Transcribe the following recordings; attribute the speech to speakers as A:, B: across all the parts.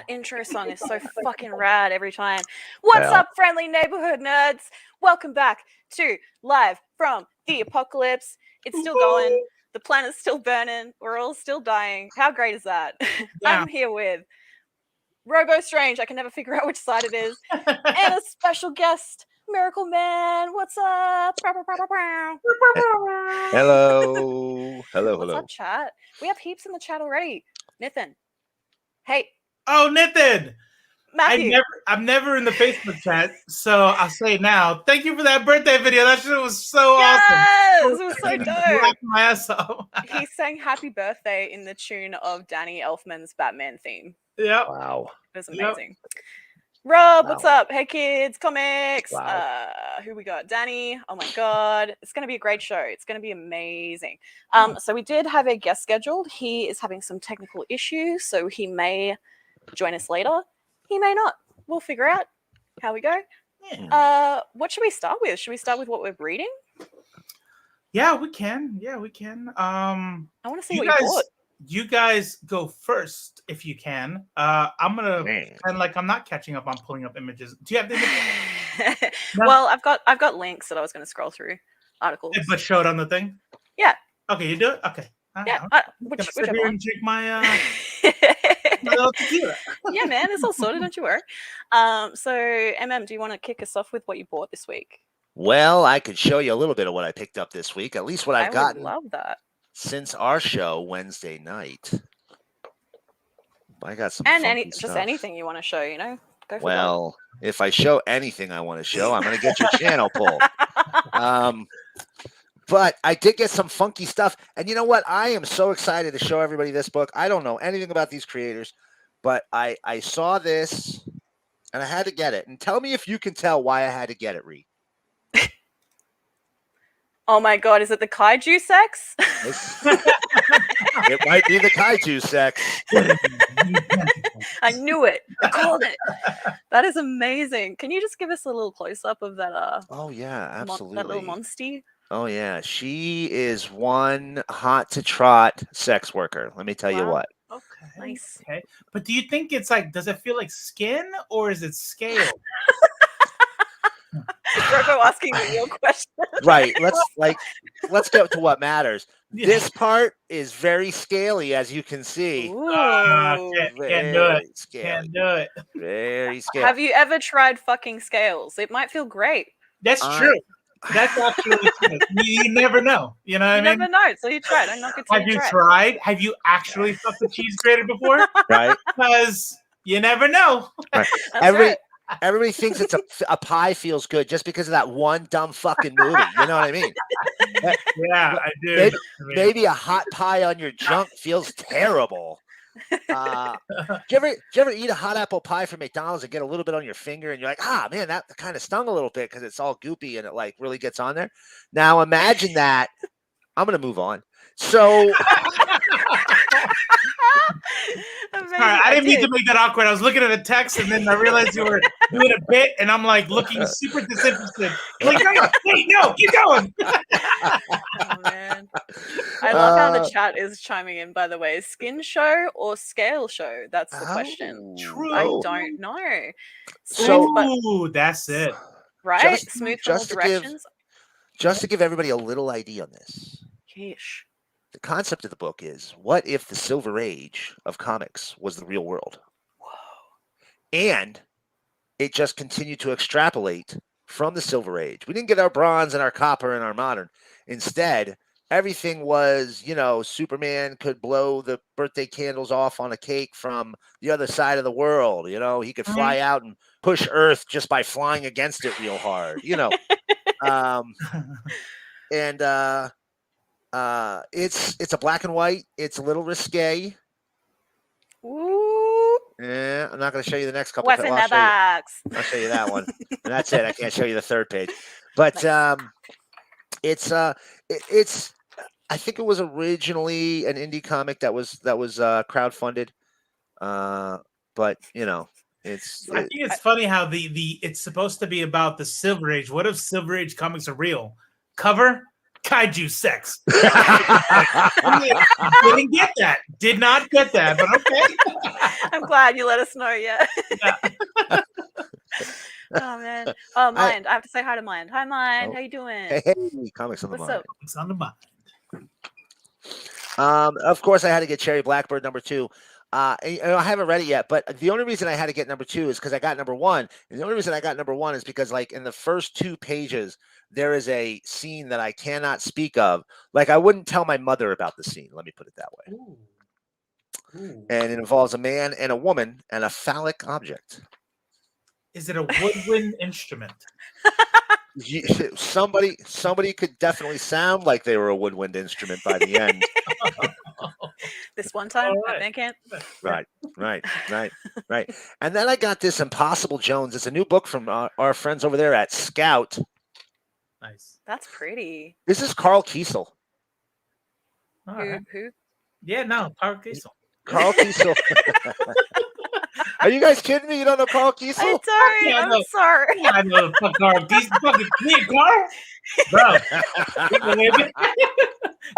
A: intro song is so fucking rad every time. What's up, friendly neighborhood nerds? Welcome back to Live from the Apocalypse. It's still going. The planet's still burning. We're all still dying. How great is that?
B: Yeah.
A: I'm here with Robo Strange. I can never figure out which side it is. And a special guest, Miracle Man. What's up?
C: Hello.
A: What's up, chat? We have heaps in the chat already. Nathan. Hey.
B: Oh, Nathan.
A: Matthew.
B: I'm never in the Facebook chat, so I'll say it now. Thank you for that birthday video. That shit was so awesome.
A: Yes, it was so dope.
B: Laughed my ass off.
A: He sang "Happy Birthday" in the tune of Danny Elfman's Batman theme.
B: Yep.
C: Wow.
A: It was amazing. Yep. Rob, what's
C: Wow.
A: up? Hey kids, comics.
C: Wow.
A: Who we got? Danny. Oh my god, it's gonna be a great show. It's gonna be amazing. So we did have a guest scheduled. He is having some technical issues, so he may join us later. He may not. We'll figure out how we go.
B: Yeah.
A: What should we start with? Should we start with what we're reading?
B: Yeah, we can.
A: I want to see what you bought.
B: You guys go first if you can. I'm gonna pretend like I'm not catching up. I'm pulling up images. Do you have the images?
A: No. Well, I've got links that I was going to scroll through articles.
B: But show it on the thing.
A: Yeah.
B: Okay, you do it. Okay.
A: Yeah.
B: Which here and drink my tequila.
A: Yeah, man, it's all sorted. Don't you worry. So, MM, do you want to kick us off with what you bought this week?
C: Well, I could show you a little bit of what I picked up this week. At least what I've gotten.
A: I would love that.
C: Since our show Wednesday night. I got some
A: just anything you want to show, you know. Go for
C: well, if I show anything I want to show, I'm going to get your channel pulled. But I did get some funky stuff. And you know what? I am so excited to show everybody this book. I don't know anything about these creators, but I saw this and I had to get it. And tell me if you can tell why I had to get it, Reed.
A: Oh my god, is it the kaiju sex?
C: It might be the kaiju sex.
A: I knew it. I called it. That is amazing. Can you just give us a little close-up of that?
C: Oh yeah, absolutely.
A: That little monstie.
C: Oh yeah, she is one hot to trot sex worker. Let me tell you what.
B: Okay.
A: Nice.
B: Okay. But do you think it's like, does it feel like skin or is it scale?
A: Robo asking the real question.
C: Right. Let's get to what matters. Yeah. This part is very scaly, as you can see.
B: Can't do it.
C: Scaly.
B: Can't do it.
C: Very scaly.
A: Have you ever tried fucking scales? It might feel great.
B: That's true. That's actually true. You never know. You know what I mean?
A: You never know. So you tried. I'm not good.
B: Have you tried? Have you actually fucked a cheese grater before?
C: Right.
B: Because you never know.
C: Right. Everybody thinks it's a pie feels good just because of that one dumb fucking movie. You know what I mean?
B: Yeah, I do.
C: Maybe a hot pie on your junk feels terrible. Do you ever eat a hot apple pie from McDonald's and get a little bit on your finger and you're like, man, that kind of stung a little bit because it's all goopy and it like really gets on there. Now imagine that. I'm gonna move on. So
B: Sorry, I didn't mean to make that awkward. I was looking at the text and then I realized you were doing a bit and I'm like looking super disinterested. Like, wait, no, keep going.
A: Oh man. I love how the chat is chiming in, by the way. Skin show or scale show? That's the question.
B: True.
A: I don't know.
B: That's it.
A: Right? Smooth directions.
C: Just to give everybody a little idea on this.
A: Yeesh.
C: The concept of the book is, what if the Silver Age of comics was the real world?
A: Whoa.
C: And it just continued to extrapolate from the Silver Age. We didn't get our bronze and our copper and our modern. Instead, everything was, Superman could blow the birthday candles off on a cake from the other side of the world. He could fly out and push Earth just by flying against it real hard, it's a black and white. It's a little risque.
A: Ooh.
C: Yeah, I'm not going to show you the next couple.
A: What's in the box?
C: I'll show you that one, and that's it. I can't show you the third page, but it's. I think it was originally an indie comic that was crowdfunded, but it's.
B: I think it's funny how the it's supposed to be about the Silver Age. What if Silver Age comics are real? Cover. Kaiju sex. I'm like, Didn't get that. Did not get that, but okay.
A: I'm glad you let us know. Yeah.
B: Yeah.
A: Oh man. Oh, Mind. I have to say hi to Mind. Hi, Mind. How you doing?
C: Hey, comics on the
A: What's
C: mind.
A: up?
B: It's on the mind.
C: Of course, I had to get Cherry Blackbird #2. I haven't read it yet, but the only reason I had to get #2 is because I got #1. And the only reason I got #1 is because, like, in the first 2 pages, there is a scene that I cannot speak of. Like, I wouldn't tell my mother about the scene. Let me put it that way.
B: Ooh. Ooh.
C: And it involves a man and a woman and a phallic object.
B: Is it a woodwind instrument?
C: Somebody could definitely sound like they were a woodwind instrument by the end.
A: This one time
B: All
A: at band camp.
C: Right. And then I got this Impossible Jones. It's a new book from our friends over there at Scout.
B: Nice.
A: That's pretty.
C: This is Carl Kiesel.
B: All right.
A: Who?
B: Yeah, no, Carl Kiesel.
C: Carl Kiesel. Are you guys kidding me? You don't know Carl Kiesel?
A: I'm sorry.
B: Yeah,
A: I'm
B: no.
A: sorry.
B: Yeah, I know fuck Carl Kiesel. Fucking me and Carl? Bro.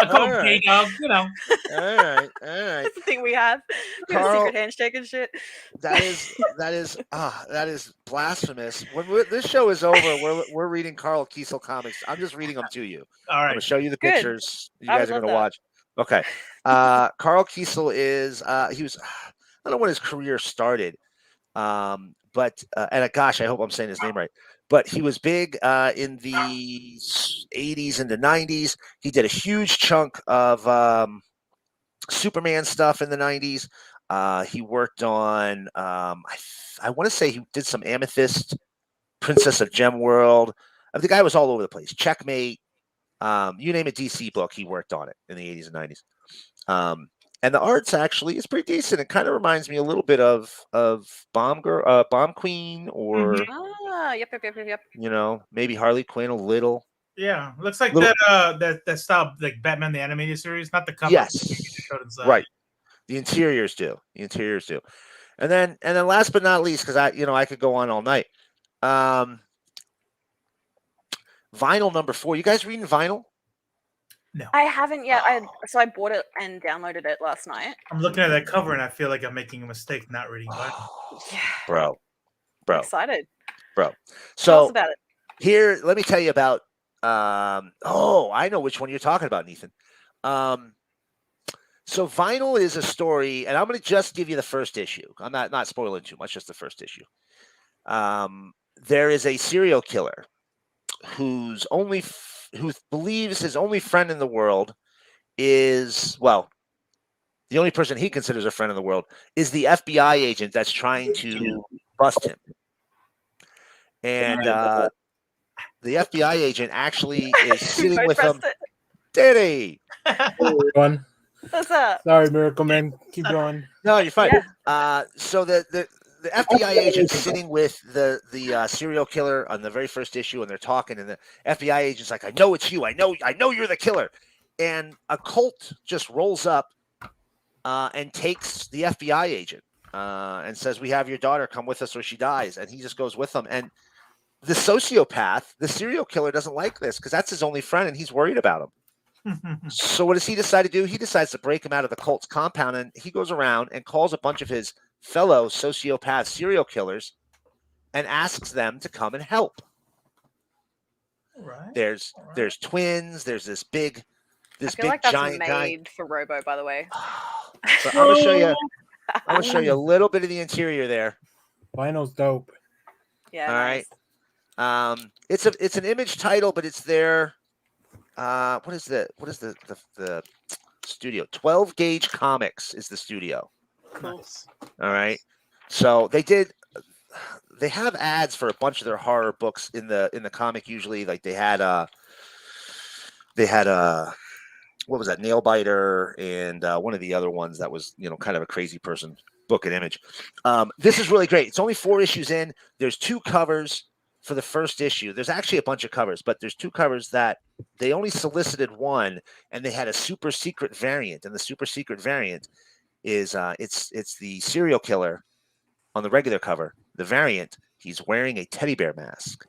B: I call him K-Dog, you know.
C: All right.
A: That's the thing we have. We have a
C: Carl-
A: secret handshake and shit.
C: That is blasphemous. When this show is over, we're reading Carl Kiesel comics. I'm just reading them to you.
B: All
C: I'm
B: right.
C: gonna show you the
A: Good.
C: pictures. You
A: I
C: guys
A: would
C: are gonna
A: love
C: watch. Okay. Carl Kiesel is he was I don't know when his career started. But gosh, I hope I'm saying his name right. But he was big in the 80s and the 90s. He did a huge chunk of Superman stuff in the 90s. He worked on I want to say he did some Amethyst, Princess of Gem World. The guy was all over the place. Checkmate, you name a DC book, he worked on it in the 80s and 90s. And the art's actually is pretty decent. It kind of reminds me a little bit of Bomb Queen, or
A: Yep.
C: you know, maybe Harley Quinn a little.
B: Yeah, looks like
C: Little-
B: that style, like Batman the Animated Series, not the cover.
C: Yes, right. The interiors do. And then last but not least, because I could go on all night. Vinyl #4. You guys reading Vinyl?
B: No,
A: I haven't yet. So I bought it and downloaded it last night.
B: I'm looking at that cover and I feel like I'm making a mistake not reading Vinyl.
A: Yeah.
C: Bro.
A: I'm excited.
C: Bro.
A: Tell us
C: So
A: about it.
C: here, let me tell you about. I know which one you're talking about, Nathan. So Vinyl is a story, and I'm going to just give you the first issue. I'm not spoiling too much, just the first issue. There is a serial killer who believes his only friend in the world is, well, the only person he considers a friend in the world is the FBI agent that's trying to bust him. And the FBI agent actually is sitting with him. Diddy.
D: Everyone.
A: What's up?
D: Sorry, Miracle Man. Keep going.
C: No, you're fine.
A: Yeah.
C: So the FBI agent's sitting with the serial killer on the very first issue, and they're talking, and the FBI agent's like, "I know it's you. I know you're the killer." And a cult just rolls up and takes the FBI agent and says, "We have your daughter. Come with us, or she dies." And he just goes with them. And the sociopath, the serial killer, doesn't like this because that's his only friend, and he's worried about him. So what does he decide to do? He decides to break him out of the cult's compound, and he goes around and calls a bunch of his fellow sociopath serial killers and asks them to come and help.
B: Right.
C: There's twins. There's this big
A: like that's
C: giant
A: made
C: guy.
A: for Robo, by the way.
C: So I'm gonna show you a little bit of the interior there.
D: Vinyl's dope.
A: Yeah.
C: All
A: Nice.
C: right. It's an image title, but it's there. What is the studio? 12 Gauge Comics is the studio.
A: Cool.
B: Nice.
C: All right. So they have ads for a bunch of their horror books in the comic usually. Like they had what was that, Nailbiter, and one of the other ones that was, kind of a crazy person book and image. This is really great. It's only 4 issues in. There's 2 covers for the first issue. There's actually a bunch of covers, but there's 2 covers that they only solicited 1, and they had a super secret variant. And the super secret variant is it's the serial killer on the regular cover. The variant, he's wearing a teddy bear mask,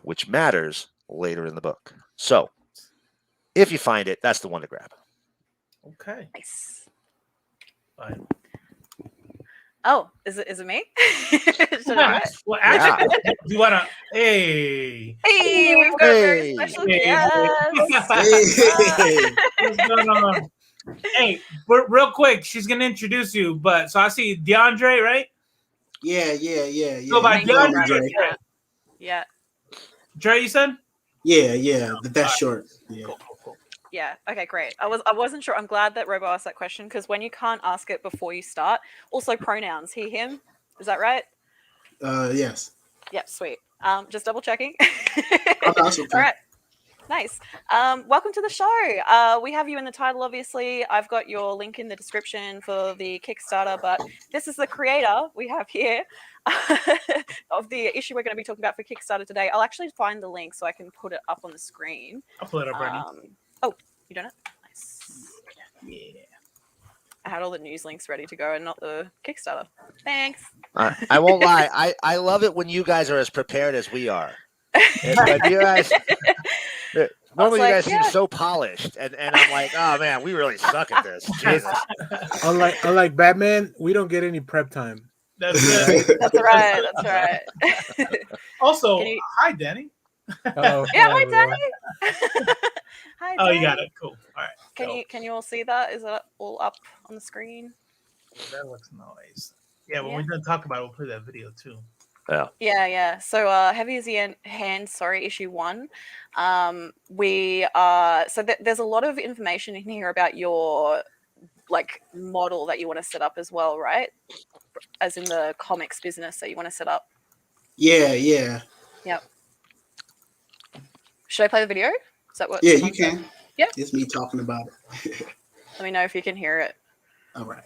C: which matters later in the book. So if you find it, that's the one to grab.
B: Okay.
A: Nice.
B: Fine.
A: Oh, is it me? Should I do it?
B: Well, actually, do you want to? Hey.
A: Hey, we've got a very
C: Hey.
A: special
B: Hey.
A: guest.
E: Hey.
B: What's going on? Hey, real quick, she's gonna introduce you. But so I see D'Andre, right?
E: Yeah.
B: Go by
A: Thank you,
B: D'Andre.
E: Dre.
A: Yeah.
B: Dre, you said?
E: Yeah. That's short. Yeah.
B: Cool.
A: Yeah. Okay, great. I wasn't sure. I'm glad that Robo asked that question because when you can't ask it before you start, also pronouns, he, him. Is that right?
E: Yes.
A: Yep, sweet. Just double checking.
E: Oh, that's okay.
A: All right. Nice. Welcome to the show. We have you in the title, obviously. I've got your link in the description for the Kickstarter, but this is the creator we have here of the issue we're going to be talking about for Kickstarter today. I'll actually find the link so I can put it up on the screen.
B: I'll pull it up, Bernie.
A: Oh, you done it? Nice.
B: Yeah.
A: I had all the news links ready to go and not the Kickstarter. Thanks.
C: I won't lie. I love it when you guys are as prepared as we are. When you guys, normally you guys seem so polished, and I'm like, oh man, we really suck at this. Jesus.
D: Unlike Batman, we don't get any prep time.
B: That's it.
A: That's right. That's right.
B: Also, hi, Danny.
D: Hello.
A: Yeah,
D: Hello,
A: hi,
D: everyone.
A: Danny. Hi,
B: Oh, you
A: Danny.
B: got it. Cool. All right.
A: Can you all see that? Is that all up on the screen?
B: That looks nice. Yeah, when we're done talking about it, we'll play that video too.
A: Yeah. So Heavy as the Hand, issue 1. There's a lot of information in here about your model that you want to set up as well, right? As in the comics business that you want to set up.
E: Yeah.
A: Yep. Should I play the video? Is that what?
E: Yeah, you can.
A: Yeah.
E: It's me talking about it.
A: Let me know if you can hear it.
E: All right.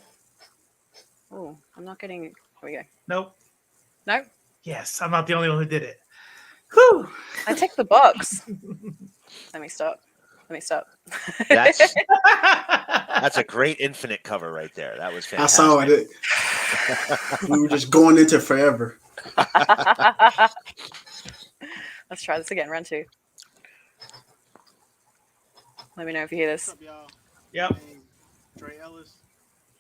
A: Oh, I'm not getting. Here we go.
B: Nope.
A: No.
B: Yes, I'm not the only one who did it. Whew.
A: I ticked the box. Let me stop.
C: That's a great Infinite cover right there. That was fantastic.
E: I saw it. We were just going into forever.
A: Let's try this again. Round 2. Let me know if you hear this.
F: What's up, y'all?
B: Yep.
F: My name D'Andre Ellis.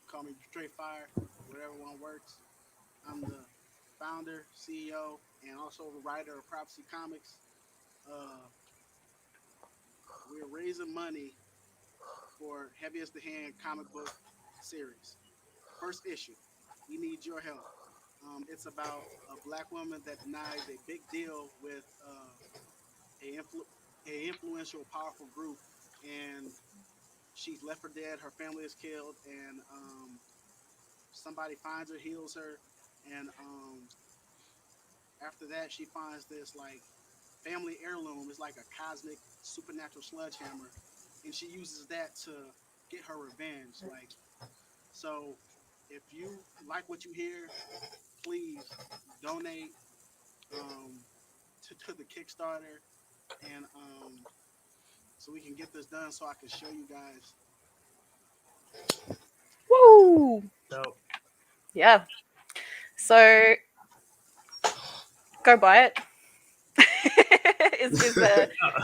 F: Call me Dre Fire, whatever one works. I'm the founder, CEO, and also the writer of Prophecy Comics. We're raising money for Heavy as the Hand comic book series. First issue. We need your help. It's about a black woman that denied a big deal with a influential, powerful group, and she's left for dead. Her family is killed, and somebody finds her, heals her, and after that, she finds this family heirloom. It's like a cosmic supernatural sledgehammer, and she uses that to get her revenge. So if you like what you hear, please donate to the Kickstarter, and so we can get this done, so I can show you guys.
A: Woo!
B: So,
A: Yeah. So go buy it. is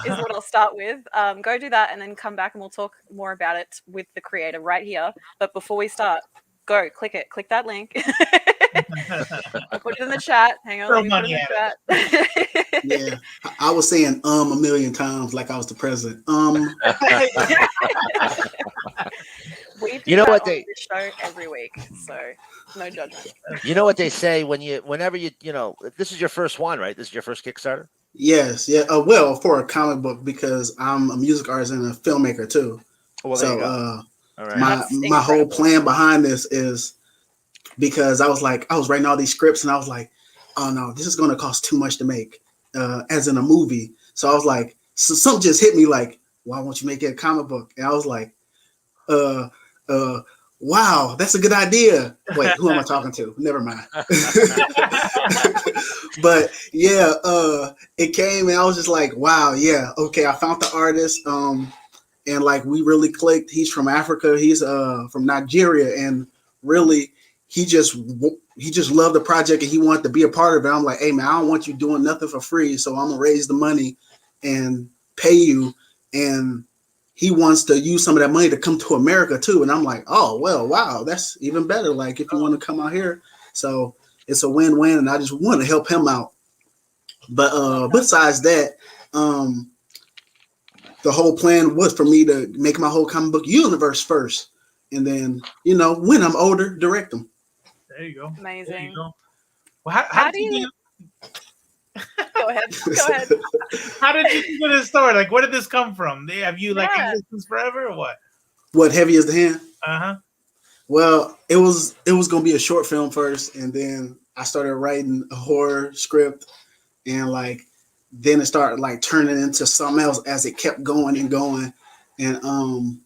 A: what I'll start with. Go do that and then come back and we'll talk more about it with the creator right here. But before we start, go click it. Click that link. I'll put it in the chat. Hang on.
B: Throw
A: Let me put
B: money
A: it in the chat.
E: Yeah. I was saying a million times like I was the president.
A: We do
C: You know
A: that
C: what
A: on
C: they-
A: this show every week, so no judgment.
C: You know what they say whenever you this is your first one, right? This is your first Kickstarter.
E: Yes. Yeah. Well, for a comic book, because I'm a music artist and a filmmaker too.
C: Well, there you go.
E: So
C: All right.
E: my
A: That's
E: whole
A: incredible.
E: plan behind this is because I was writing all these scripts and I was like, oh no, this is going to cost too much to make, as in a movie. So I was like, so something just hit me like, why won't you make it a comic book? And I was like, wow, that's a good idea. Wait, who am I talking to? Never mind. But yeah, it came and I was just like, wow, yeah, okay. I found the artist, and we really clicked. He's from Africa. He's from Nigeria, and really, he just loved the project and he wanted to be a part of it. I'm like, hey man, I don't want you doing nothing for free, so I'm gonna raise the money and pay you. And he wants to use some of that money to come to America too. And I'm like, oh well, wow, that's even better. Like if you want to come out here, so it's a win-win, and I just want to help him out. But besides that, the whole plan was for me to make my whole comic book universe first, and then when I'm older, direct them.
B: There you go.
A: Amazing.
B: There you go. Well, how did you
A: Go ahead.
B: How did you get this story? Like, where did this come from? Have you had this forever or what?
E: What, Heavy as the Hand?
B: Uh-huh.
E: Well, it was gonna be a short film first, and then I started writing a horror script, and then it started turning into something else as it kept going and going. And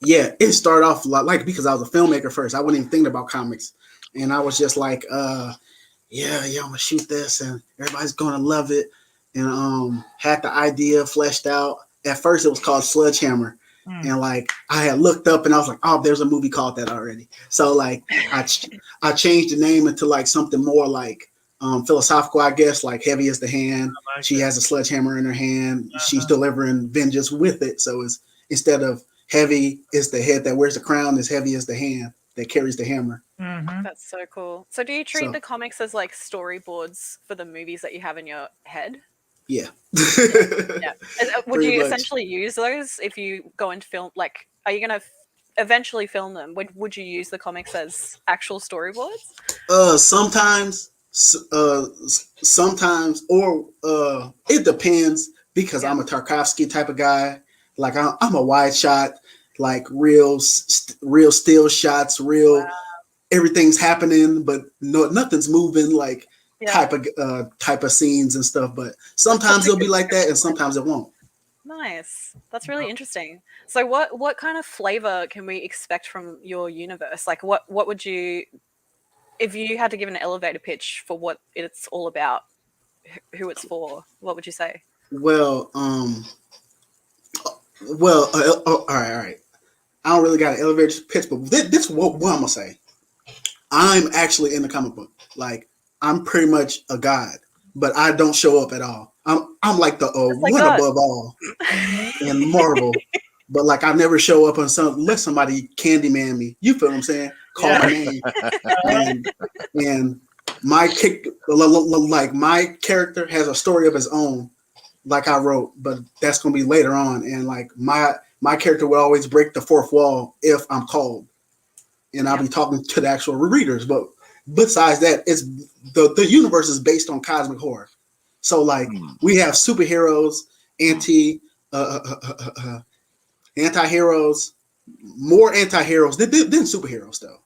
E: it started off because I was a filmmaker first. I wasn't even thinking about comics, and I was just like, I'm gonna shoot this, and everybody's gonna love it. And had the idea fleshed out. At first, it was called Sledgehammer. And I had looked up and I was like, oh, there's a movie called that already. So I changed the name into something more philosophical, I guess, like Heavy as the Hand. She has a sledgehammer in her hand. She's delivering vengeance with it. So it's instead of heavy is the head that wears the crown, is heavy as the hand that carries the hammer.
B: Mm-hmm.
A: That's so cool. So do you treat the comics as storyboards for the movies that you have in your head?
E: Yeah.
A: Yeah. Would you essentially use those if you go into film? Are you going to eventually film them? Would you use the comics as actual storyboards?
E: Sometimes, or it depends, because I'm a Tarkovsky type of guy. I'm a wide shot, real still shots, everything's happening, but nothing's moving, type of scenes and stuff. But sometimes it'll be like that, and sometimes it won't.
A: Nice. That's really interesting. So what kind of flavor can we expect from your universe? What would you, if you had to give an elevator pitch for what it's all about, who it's for, what would you say?
E: Well, all right. I don't really got an elevator pitch, but this is what I'm gonna say. I'm actually in the comic book. I'm pretty much a god, but I don't show up at all. I'm like the one God. Above all in Marvel, but I never show up unless somebody Candyman me. You feel what I'm saying? Call my name, and my my character has a story of his own, I wrote, but that's gonna be later on. And my character will always break the fourth wall if I'm called, and I'll be talking to the actual readers. But besides that, it's the universe is based on cosmic horror. So we have superheroes, anti-heroes, more anti-heroes than superheroes though.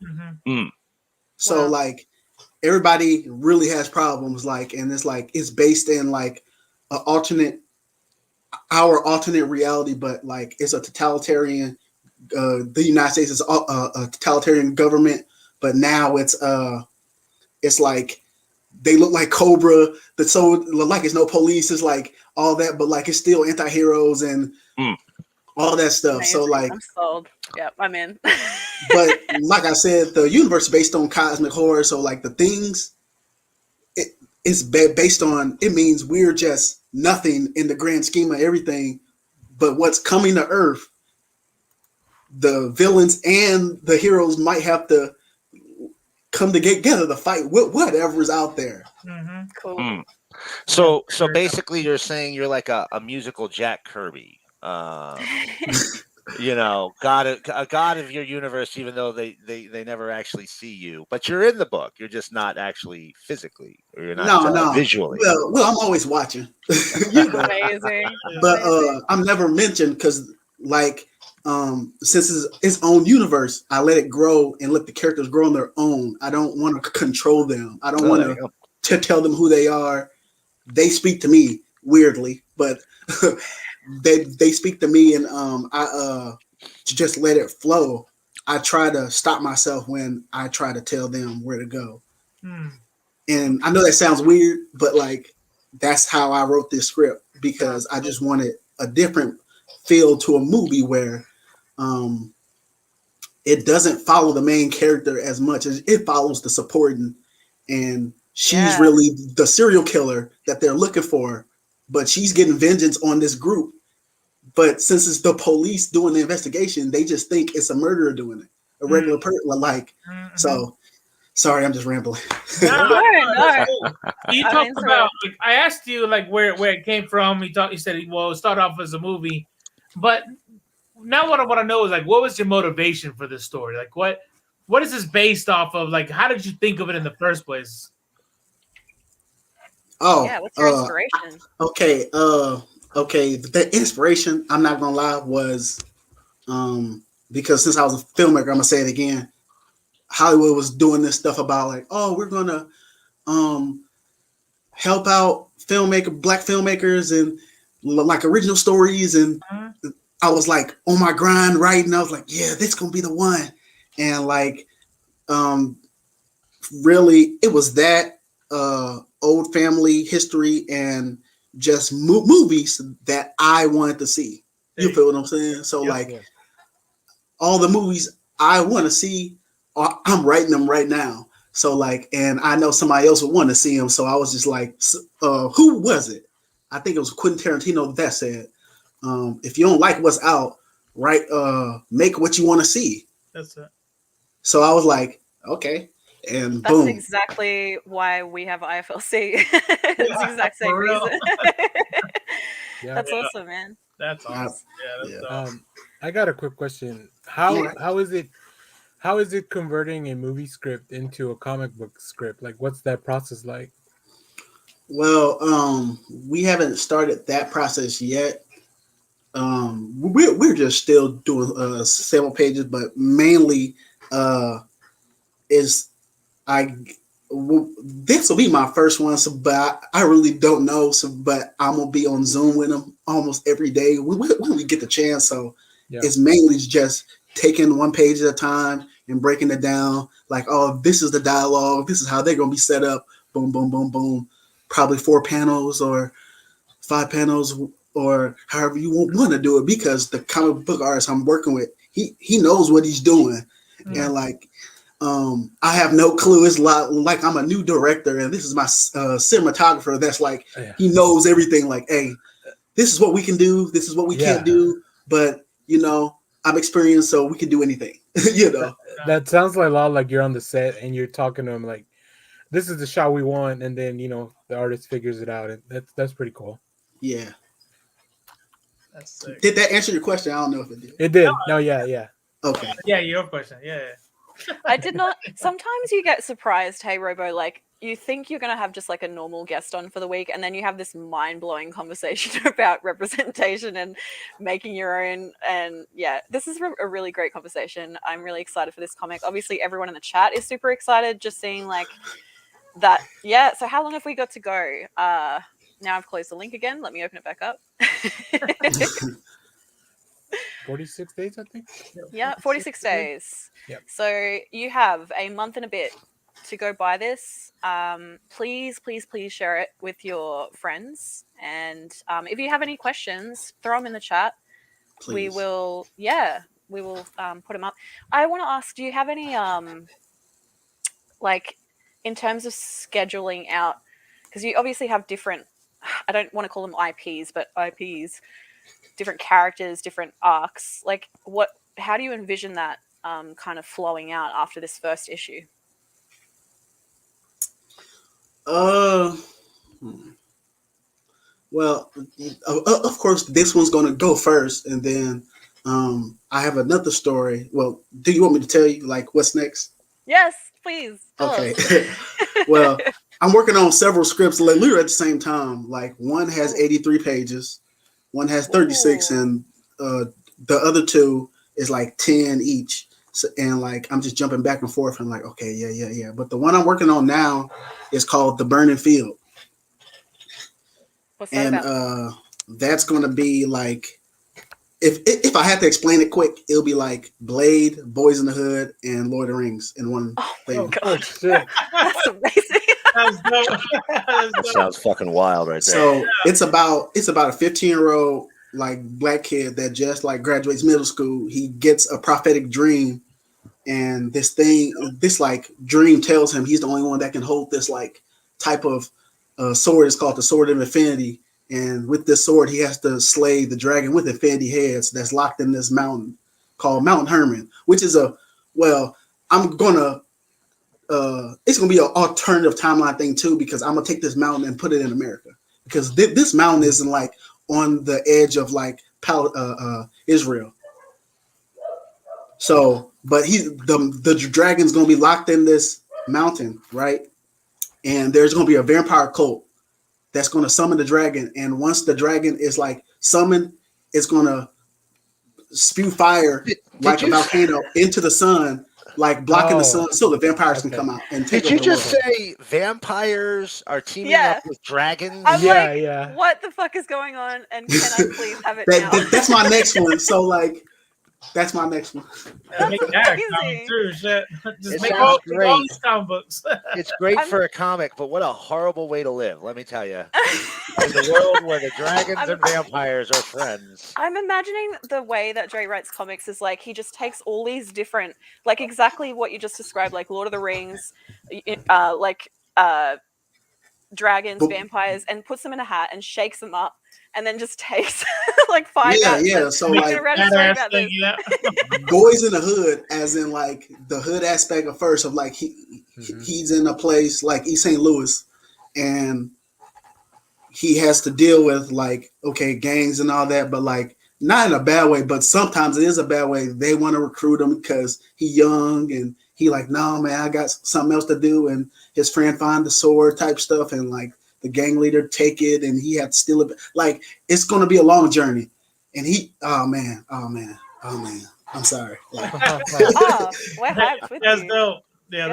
B: Mm-hmm.
E: So everybody really has problems, and it's based in our alternate reality, but it's a totalitarian. The United States is a totalitarian government, but now it's they look like Cobra. It's no police. It's all that, but it's still anti-heroes and all that stuff.
A: Amazing.
E: So
A: I'm sold. Yep, I'm in.
E: But I said, the universe is based on cosmic horror. So the things it's based on, it means we're just nothing in the grand scheme of everything. But what's coming to Earth, the villains and the heroes might have to come together to fight whatever's out there.
B: Mm-hmm.
A: Cool.
C: So basically, you're saying you're like a musical Jack Kirby. A god of your universe, even though they never actually see you, but you're in the book. You're just not actually phically, or you're not visually.
E: Well, I'm always watching.
A: Amazing.
E: But I'm never mentioned because since it's its own universe, I let it grow and let the characters grow on their own. I don't want to control them. I don't want to tell them who they are. They speak to me weirdly, but they speak to me, and I just let it flow. I try to stop myself when I try to tell them where to go. And I know that sounds weird, but that's how I wrote this script, because I just wanted a different feel to a movie where it doesn't follow the main character as much as it follows the supporting, and she's really the serial killer that they're looking for, but she's getting vengeance on this group but since it's the police doing the investigation, they just think it's a murderer doing it, a regular person. Like, so sorry, I'm just rambling.
A: No.
B: You talked about, like, I asked you like where it came from. You said, well, it started off as a movie, but now what I want to know is, like, what was your motivation for this story? Like, what is this based off of? Like, how did you think of it in the first place?
E: Oh,
A: yeah, what's your inspiration?
E: Okay, the inspiration, I'm not gonna lie, was because since I was a filmmaker, I'm gonna say it again. Hollywood was doing this stuff about like, oh, we're gonna help out black filmmakers and like original stories, and I was like on my grind writing. I was like, yeah, this is gonna be the one, and like really it was that old family history and just movies that I wanted to see. You feel what I'm saying? So all the movies I want to see, I'm writing them right now. So like, and I know somebody else would want to see them. So I was just like, who was it? I think it was Quentin Tarantino that said, if you don't like what's out, make what you want to see.
B: That's it. So
E: I was like, okay. And
A: that's
E: boom.
A: exactly why we have IFLC. It's the exact same reason. That's awesome, man.
B: That's awesome. Yeah, that's awesome.
D: I got a quick question. How is it converting a movie script into a comic book script? Like, what's that process like?
E: Well, we haven't started that process yet. We're just still doing several pages, but mainly this will be my first one, so but I really don't know. So, but I'm gonna be on Zoom with them almost every day when we get the chance. So it's mainly just taking one page at a time and breaking it down. Like, oh, this is the dialogue. This is how they're gonna be set up. Boom, boom, boom, boom. Probably 4 panels or 5 panels or however you want to do it. Because the comic book artist I'm working with, he knows what he's doing, and like. I have no clue. It's like I'm a new director, and this is my cinematographer. That's like he knows everything. Like, hey, this is what we can do. This is what we can't do. But I'm experienced, so we can do anything.
D: That sounds like a lot like you're on the set and you're talking to him like, this is the shot we want, and then the artist figures it out, and that's pretty cool.
E: Yeah.
B: That's sick.
E: Did that answer your question? I don't know if it did.
D: It did. No, yeah.
E: Okay.
B: Yeah, your question. Yeah.
A: I did not. Sometimes you get surprised, hey Robo, like you think you're gonna have just like a normal guest on for the week, and then you have this mind-blowing conversation about representation and making your own. And yeah, this is a really great conversation. I'm really excited for this comic. Obviously, everyone in the chat is super excited, just seeing like that. Yeah. So how long have we got to go? Now I've closed the link again. Let me open it back up.
D: 46 days, I think.
A: Yeah, 46 days.
D: Yep.
A: So you have a month and a bit to go buy this. Please share it with your friends. And if you have any questions, throw them in the chat.
E: Please.
A: We will put them up. I want to ask, do you have any, like, in terms of scheduling out, because you obviously have different, I don't want to call them IPs, but IPs, different characters, different arcs. Like, how do you envision that kind of flowing out after this first issue?
E: Well, of course, this one's going to go first, and then I have another story. Well, do you want me to tell you, like, what's next?
A: Yes, please.
E: Okay. Well, I'm working on several scripts literally at the same time. Like, one has 83 pages. One has 36, and the other 2 is like 10 each. So, and like I'm just jumping back and forth. And like, okay, yeah. But the one I'm working on now is called The Burning Field.
A: What's that about?
E: And that's going to be like, if I had to explain it quick, it'll be like Blade, Boys in the Hood, and Lord of the Rings in one thing.
A: Oh God, shit. That's amazing.
C: That sounds fucking wild, right there.
E: So it's about a 15-year-old like black kid that just like graduates middle school. He gets a prophetic dream, and this like dream tells him he's the only one that can hold this like type of sword. It's called the Sword of Infinity, And with this sword, he has to slay the dragon with infinity heads that's locked in this mountain called Mount Hermon, which is I'm gonna it's gonna be an alternative timeline thing too, because I'm gonna take this mountain and put it in America, because this mountain isn't like on the edge of like Israel. So, but the dragon's gonna be locked in this mountain, right? And there's gonna be a vampire cult that's gonna summon the dragon, and once the dragon is like summoned, it's gonna spew fire like a volcano into the sun, like blocking the sun, so the vampires can come out and take.
C: Did you just say vampires are teaming up with dragons?
A: I'm what the fuck is going on? And can I please have it now?
E: That's my next one. So like, that's my next one.
B: Make that comic too, shit. Just make
C: all
B: these comic books.
C: It's great for a comic, but what a horrible way to live, let me tell you. In the world where the dragons and vampires are friends.
A: I'm imagining the way that Dre writes comics is like he just takes all these different, like exactly what you just described, like Lord of the Rings, dragons, vampires, and puts them in a hat and shakes them up, and then just takes like 5 hats.
E: So like, Boys in the Hood, as in like the hood aspect of first of like he's in a place like East St. Louis, and he has to deal with like gangs and all that, but like not in a bad way, but sometimes it is a bad way. They want to recruit him because he's young and he like, no man, I got something else to do, and his friend find the sword type stuff, and like the gang leader take it and he had to steal it. Like it's gonna be a long journey. And oh man, I'm sorry. Like,
A: what hyped with
B: that's
A: you?
B: dope. Yeah,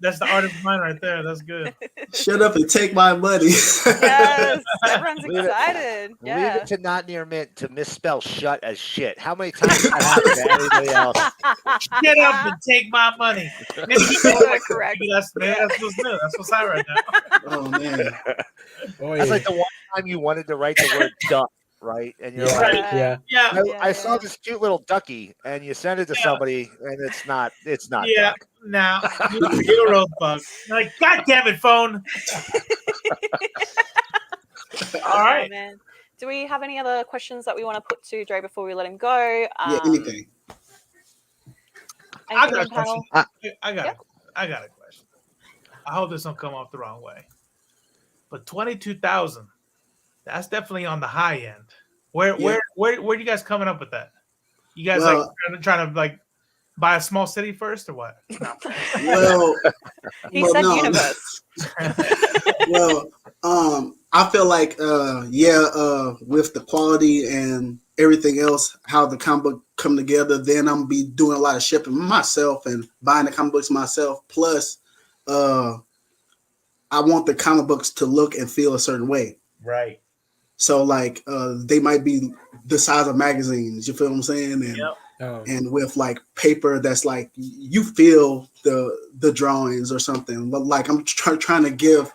B: that's the artist mind right there. That's good.
E: Shut up and take my money.
A: Yes, everyone's excited.
C: Leave it to Not Near Mint to misspell shut as shit. How many times has that happened to anybody else?
B: Shut up and take my money. Maybe
A: correct.
B: That's what's new. That's what's hot right now.
E: Oh man.
C: That's like the one time you wanted to write the word duck, right? And you're like, I saw this cute little ducky, and you send it to somebody, and it's not.
B: Yeah,
C: duck.
B: now you're a rosebud. Like, God damn it, phone. All right.
A: Man. Do we have any other questions that we want to put to Dre before we let him go?
E: Anything.
B: I got a question. I got a question. I hope this don't come off the wrong way. But 22,000, that's definitely on the high end. Where are you guys coming up with that? You guys trying to like buy a small city first or what? No.
E: Well,
A: he said universe.
E: I feel like with the quality and everything else, how the comic book come together, then I'm gonna be doing a lot of shipping myself and buying the comic books myself. Plus, I want the comic books to look and feel a certain way.
B: Right.
E: So like they might be the size of magazines, you feel what I'm saying? And and with like paper that's like you feel the drawings or something. Like I'm trying to give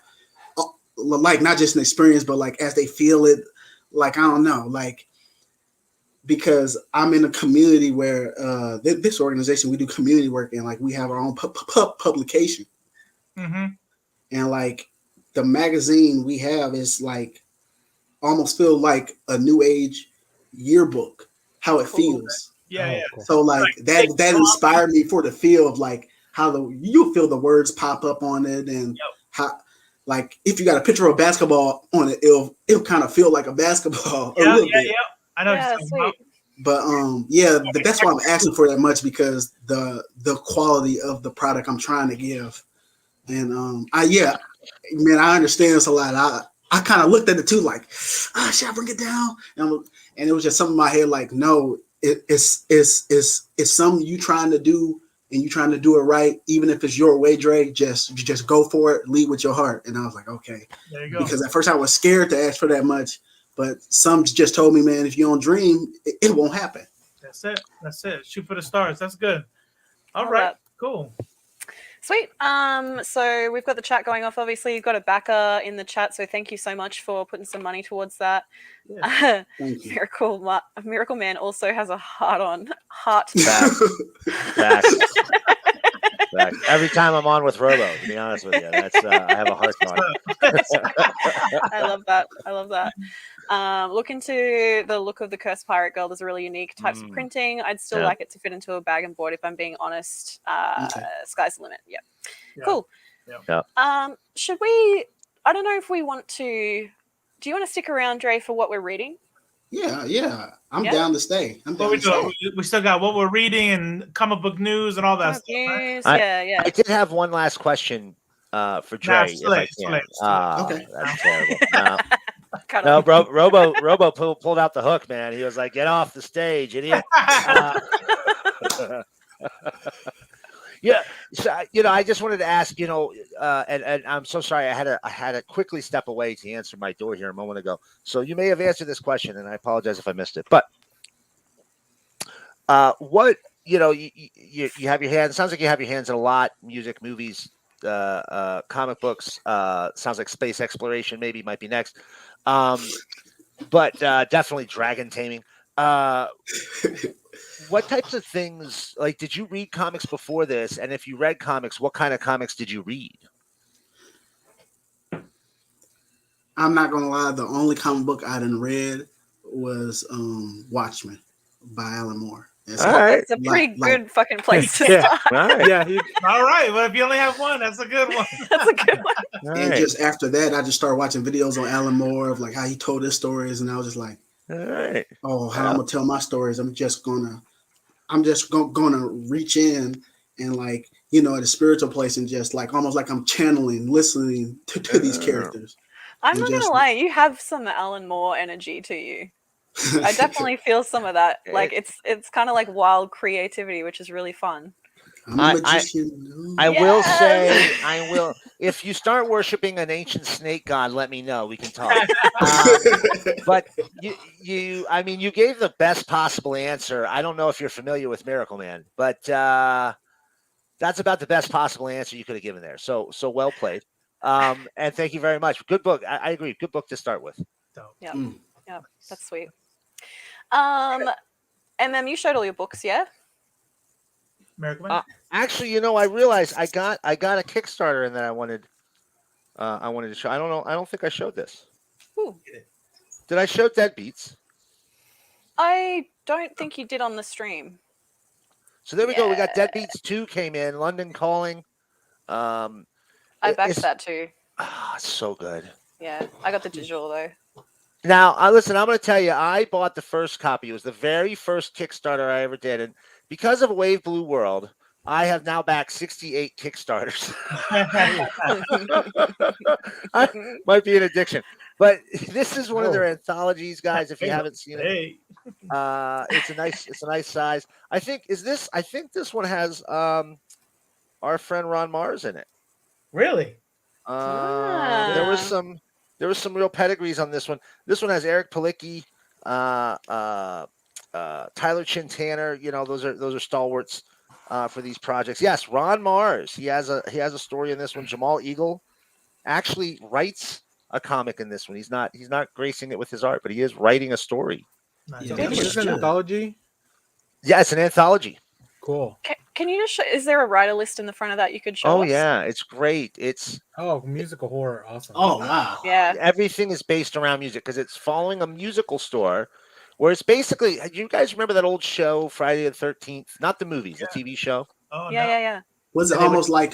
E: like not just an experience, but like as they feel it, like I don't know, like because I'm in a community where this organization, we do community work, and like we have our own publication.
B: Mm-hmm.
E: And like the magazine we have is like almost feel like a new age yearbook, how it feels.
B: Yeah.
E: So like that inspired me for the feel of like how you feel the words pop up on it, and how like if you got a picture of basketball on it, it'll kind of feel like a basketball.
B: Yeah. I know.
A: Sweet.
E: But that's why I'm asking for that much, because the quality of the product I'm trying to give. And I understand it's a lot. I kind of looked at it too, like, should I bring it down? And it was just something in my head, like, no, it's something you trying to do, and you trying to do it right, even if it's your way, Dre. Just go for it, lead with your heart. And I was like, okay,
B: there you go.
E: Because at first I was scared to ask for that much, but some just told me, man, if you don't dream, it won't happen.
B: That's it. Shoot for the stars. That's good. All right, cool.
A: Sweet. So we've got the chat going off. Obviously, you've got a backer in the chat, so thank you so much for putting some money towards that.
E: Yeah, thank you.
A: Miracle Man also has a heart.
C: Back. Every time I'm on with Robo, to be honest with you, that's I have a hard time.
A: I love that. I love that. Look into the look of the Cursed Pirate Girl. There's a really unique types of printing. I'd still like it to fit into a bag and board if I'm being honest. Sky's the limit. Yeah. Cool. Should we? I don't know if we want to. Do you want to stick around, Dre, for what we're reading?
E: Yeah. I'm down to stay.
B: We still got what we're reading and comic book news and all that stuff.
A: News,
B: right?
C: I did have one last question for Dre. If I can.
E: Okay.
C: That's terrible. No, Robo pulled out the hook, man. He was like, "Get off the stage, idiot!" Yeah, so, I just wanted to ask, and I'm so sorry, I had to quickly step away to answer my door here a moment ago. So you may have answered this question, and I apologize if I missed it. But what you have your hands? Sounds like you have your hands in a lot: music, movies, comic books. Sounds like space exploration maybe might be next. But definitely dragon taming. What types of things, like, did you read comics before this? And if you read comics, what kind of comics did you read?
E: I'm not gonna lie, the only comic book I done read was Watchmen by Alan Moore.
A: It's a pretty good fucking place to start.
B: All right. Well, if you only have one, that's a good one.
A: That's a good one.
E: And just after that, I just started watching videos on Alan Moore of like how he told his stories, and I was just like, how I'm gonna tell my stories. I'm just gonna reach in and like the spiritual place and just like almost like I'm channeling, listening to these characters.
A: I'm not gonna lie, you have some Alan Moore energy to you. I definitely feel some of that. Like it's kind of like wild creativity, which is really fun.
E: I'm a magician.
C: I will say, if you start worshiping an ancient snake god, let me know. We can talk. But you gave the best possible answer. I don't know if you're familiar with Miracle Man, but that's about the best possible answer you could have given there. So well played. And thank you very much. Good book. I agree. Good book to start with.
A: Yeah. Yeah. That's sweet. And then you showed all your books, yeah?
C: Actually, I realized I got a Kickstarter and that I wanted to show. I don't know. I don't think I showed this.
A: Ooh.
C: Did I show Dead Beats?
A: I don't think you did on the stream.
C: So there we go. We got Dead Beats 2 came in. London Calling.
A: I backed that too.
C: It's so good.
A: Yeah, I got the digital though.
C: Now, listen, I'm going to tell you, I bought the first copy. It was the very first Kickstarter I ever did. And because of Wave Blue World, I have now backed 68 Kickstarters. Might be an addiction. But this is one of their anthologies, guys, if you haven't seen it. It's a nice size. I think this one has our friend Ron Mars in it.
B: Really?
C: There was some real pedigrees on this one. This one has Eric Palicki, Tyler Chin-Tanner. Those are stalwarts for these projects. Yes, Ron Mars. He has a story in this one. Jamal Eagle actually writes a comic in this one. He's not gracing it with his art, but he is writing a story.
D: Is this an anthology?
C: Yeah, it's an anthology.
D: Cool.
A: Can you just show? Is there a writer list in the front of that you could show us?
C: Yeah, it's great. It's
D: musical horror, awesome.
E: Oh wow.
A: Yeah.
C: Everything is based around music because it's following a musical store where it's basically. Do you guys remember that old show, Friday the 13th? Not the movies, the TV show.
B: Oh
A: yeah.
E: Was it almost like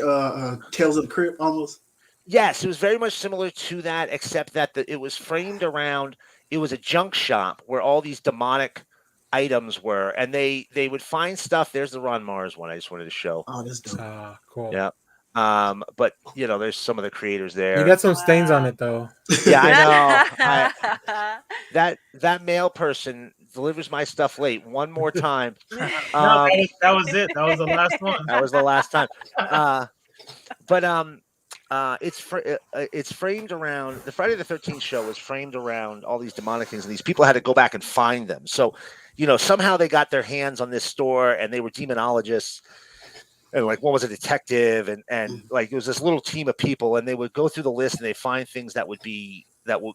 E: Tales of the Crypt almost?
C: Yes, it was very much similar to that, except that it was framed around. It was a junk shop where all these demonic items were, and they would find stuff. There's the Ron Mars one I just wanted to show.
E: Oh, that's dope.
C: Cool. Yeah. But there's some of the creators there.
D: You got some stains on it though.
C: Yeah, I know. That mail person delivers my stuff late one more time.
B: That was it. That was the last one.
C: That was the last time. It's framed around the Friday the 13th show was framed around all these demonic things, and these people had to go back and find them. So, somehow they got their hands on this store, and they were demonologists, and like one was a detective, and like it was this little team of people, and they would go through the list and they find things that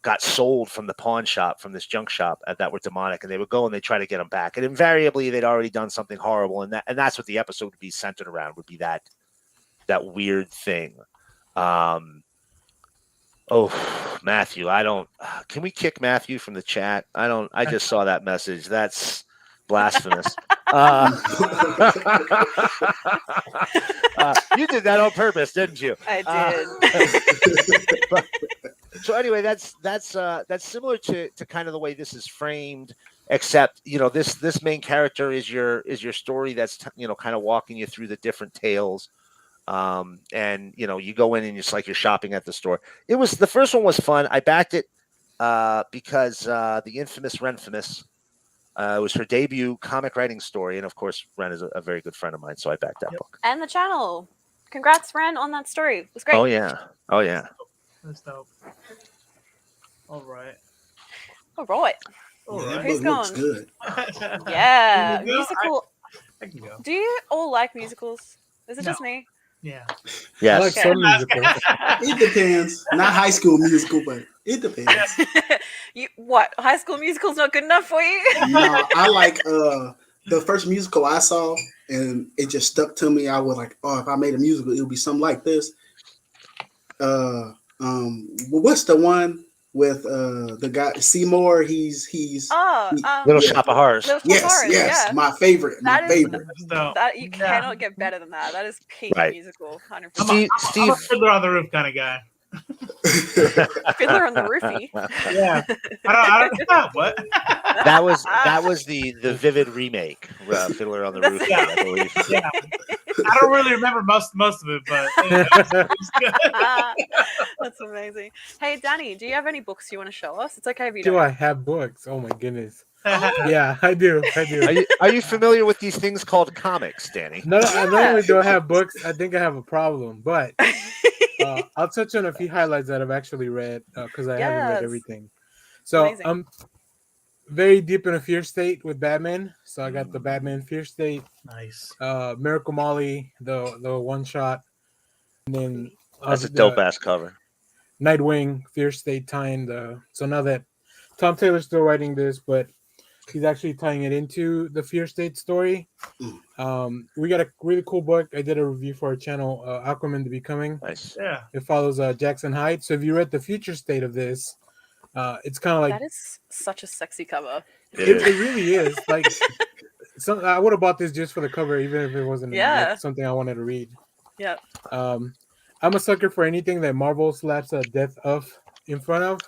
C: got sold from the pawn shop, from this junk shop that were demonic, and they would go and they try to get them back, and invariably they'd already done something horrible, and that's what the episode would be centered around, would be that that weird thing. Matthew, I don't. Can we kick Matthew from the chat? I don't. I just saw that message. That's blasphemous. You did that on purpose, didn't you?
A: I
C: did. So anyway, that's similar to kind of the way this is framed, except this main character is your story that's kind of walking you through the different tales. And you go in and it's like you're shopping at the store. The first one was fun. I backed it because the infamous Renfamous was her debut comic writing story, and of course Ren is a very good friend of mine, so I backed that book.
A: And the channel. Congrats, Ren, on that story. It was great.
C: Oh yeah.
B: That's dope. All right.
A: Who's
E: looks
A: going?
E: good.
A: Yeah,
B: You go?
A: musical.
B: I can go.
A: Do you all like musicals? Is it just me?
B: Yeah.
C: Yes.
D: I like
A: Okay.
D: some musicals.
E: It depends. Not High School Musical, but it depends.
A: What? High School Musical's not good enough for you?
E: No, I like the first musical I saw, and it just stuck to me. I was like, oh, if I made a musical, it would be something like this. What's the one with the guy Seymour? He's
C: Little Shop of Horrors.
A: Little Shop of Horrors,
E: yes,
A: yeah.
E: my favorite.
A: That
E: My
A: is-
E: favorite.
A: That you cannot get better than that. That is peak
C: Right.
A: musical, 100%.
C: Steve,
B: I'm a Fiddler on the Roof kind of guy.
A: Fiddler on the Roofie.
B: Yeah. I don't what?
C: that was the vivid remake, Fiddler on the Roof, I believe.
B: Yeah. I don't really remember most of it, but it's good.
A: That's amazing. Hey, Danny, do you have any books you want to show us? It's okay if you
D: Do
A: don't.
D: I have books? Oh my goodness. Yeah, I do.
C: Are you familiar with these things called comics, Danny?
D: Not only do I have books, I think I have a problem. But I'll touch on a few highlights that I've actually read because I haven't read everything. So
A: Amazing.
D: I'm very deep in a Fear State with Batman. So I got the Batman Fear State,
B: Nice.
D: Miracle Molly, the one shot, and then
C: That's a dope ass cover.
D: Nightwing Fear State tying so now that Tom Taylor's still writing this, but he's actually tying it into the Fear State story. We got a really cool book. I did a review for our channel, Aquaman the Becoming.
C: Nice.
B: Yeah.
D: It follows Jackson Hyde. So if you read the future state of this, it's kind of like
A: That is such a sexy cover.
D: it really is. Like I would have bought this just for the cover, even if it wasn't like, something I wanted to read.
A: Yep.
D: I'm a sucker for anything that Marvel slaps a death of in front of.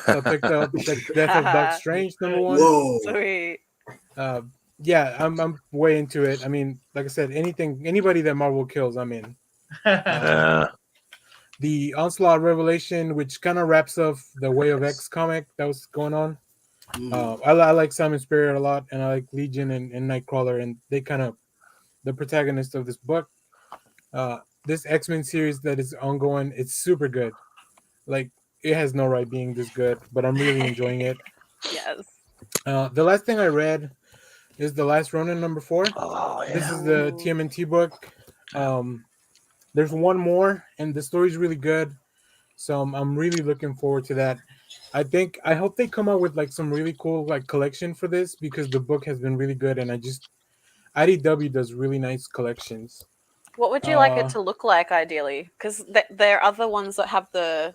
D: So I picked up the Death of Doc Strange #1.
E: Whoa.
A: Sweet.
D: Yeah, I'm way into it. I mean, like I said, anybody that Marvel kills, I'm in. The Onslaught Revelation, which kind of wraps up the Way of X comic that was going on. I like Simon Spirit a lot, and I like Legion and Nightcrawler, and they kind of the protagonist of this book. This X-Men series that is ongoing, it's super good. Like, it has no right being this good, but I'm really enjoying it.
A: Yes.
D: The last thing I read is The Last Ronin #4.
C: Oh, yeah.
D: This is the TMNT book. There's one more, and the story's really good. So I'm really looking forward to that. I hope they come out with like some really cool like collection for this because the book has been really good, and IDW does really nice collections.
A: What would you like it to look like ideally? Because there are other ones that have the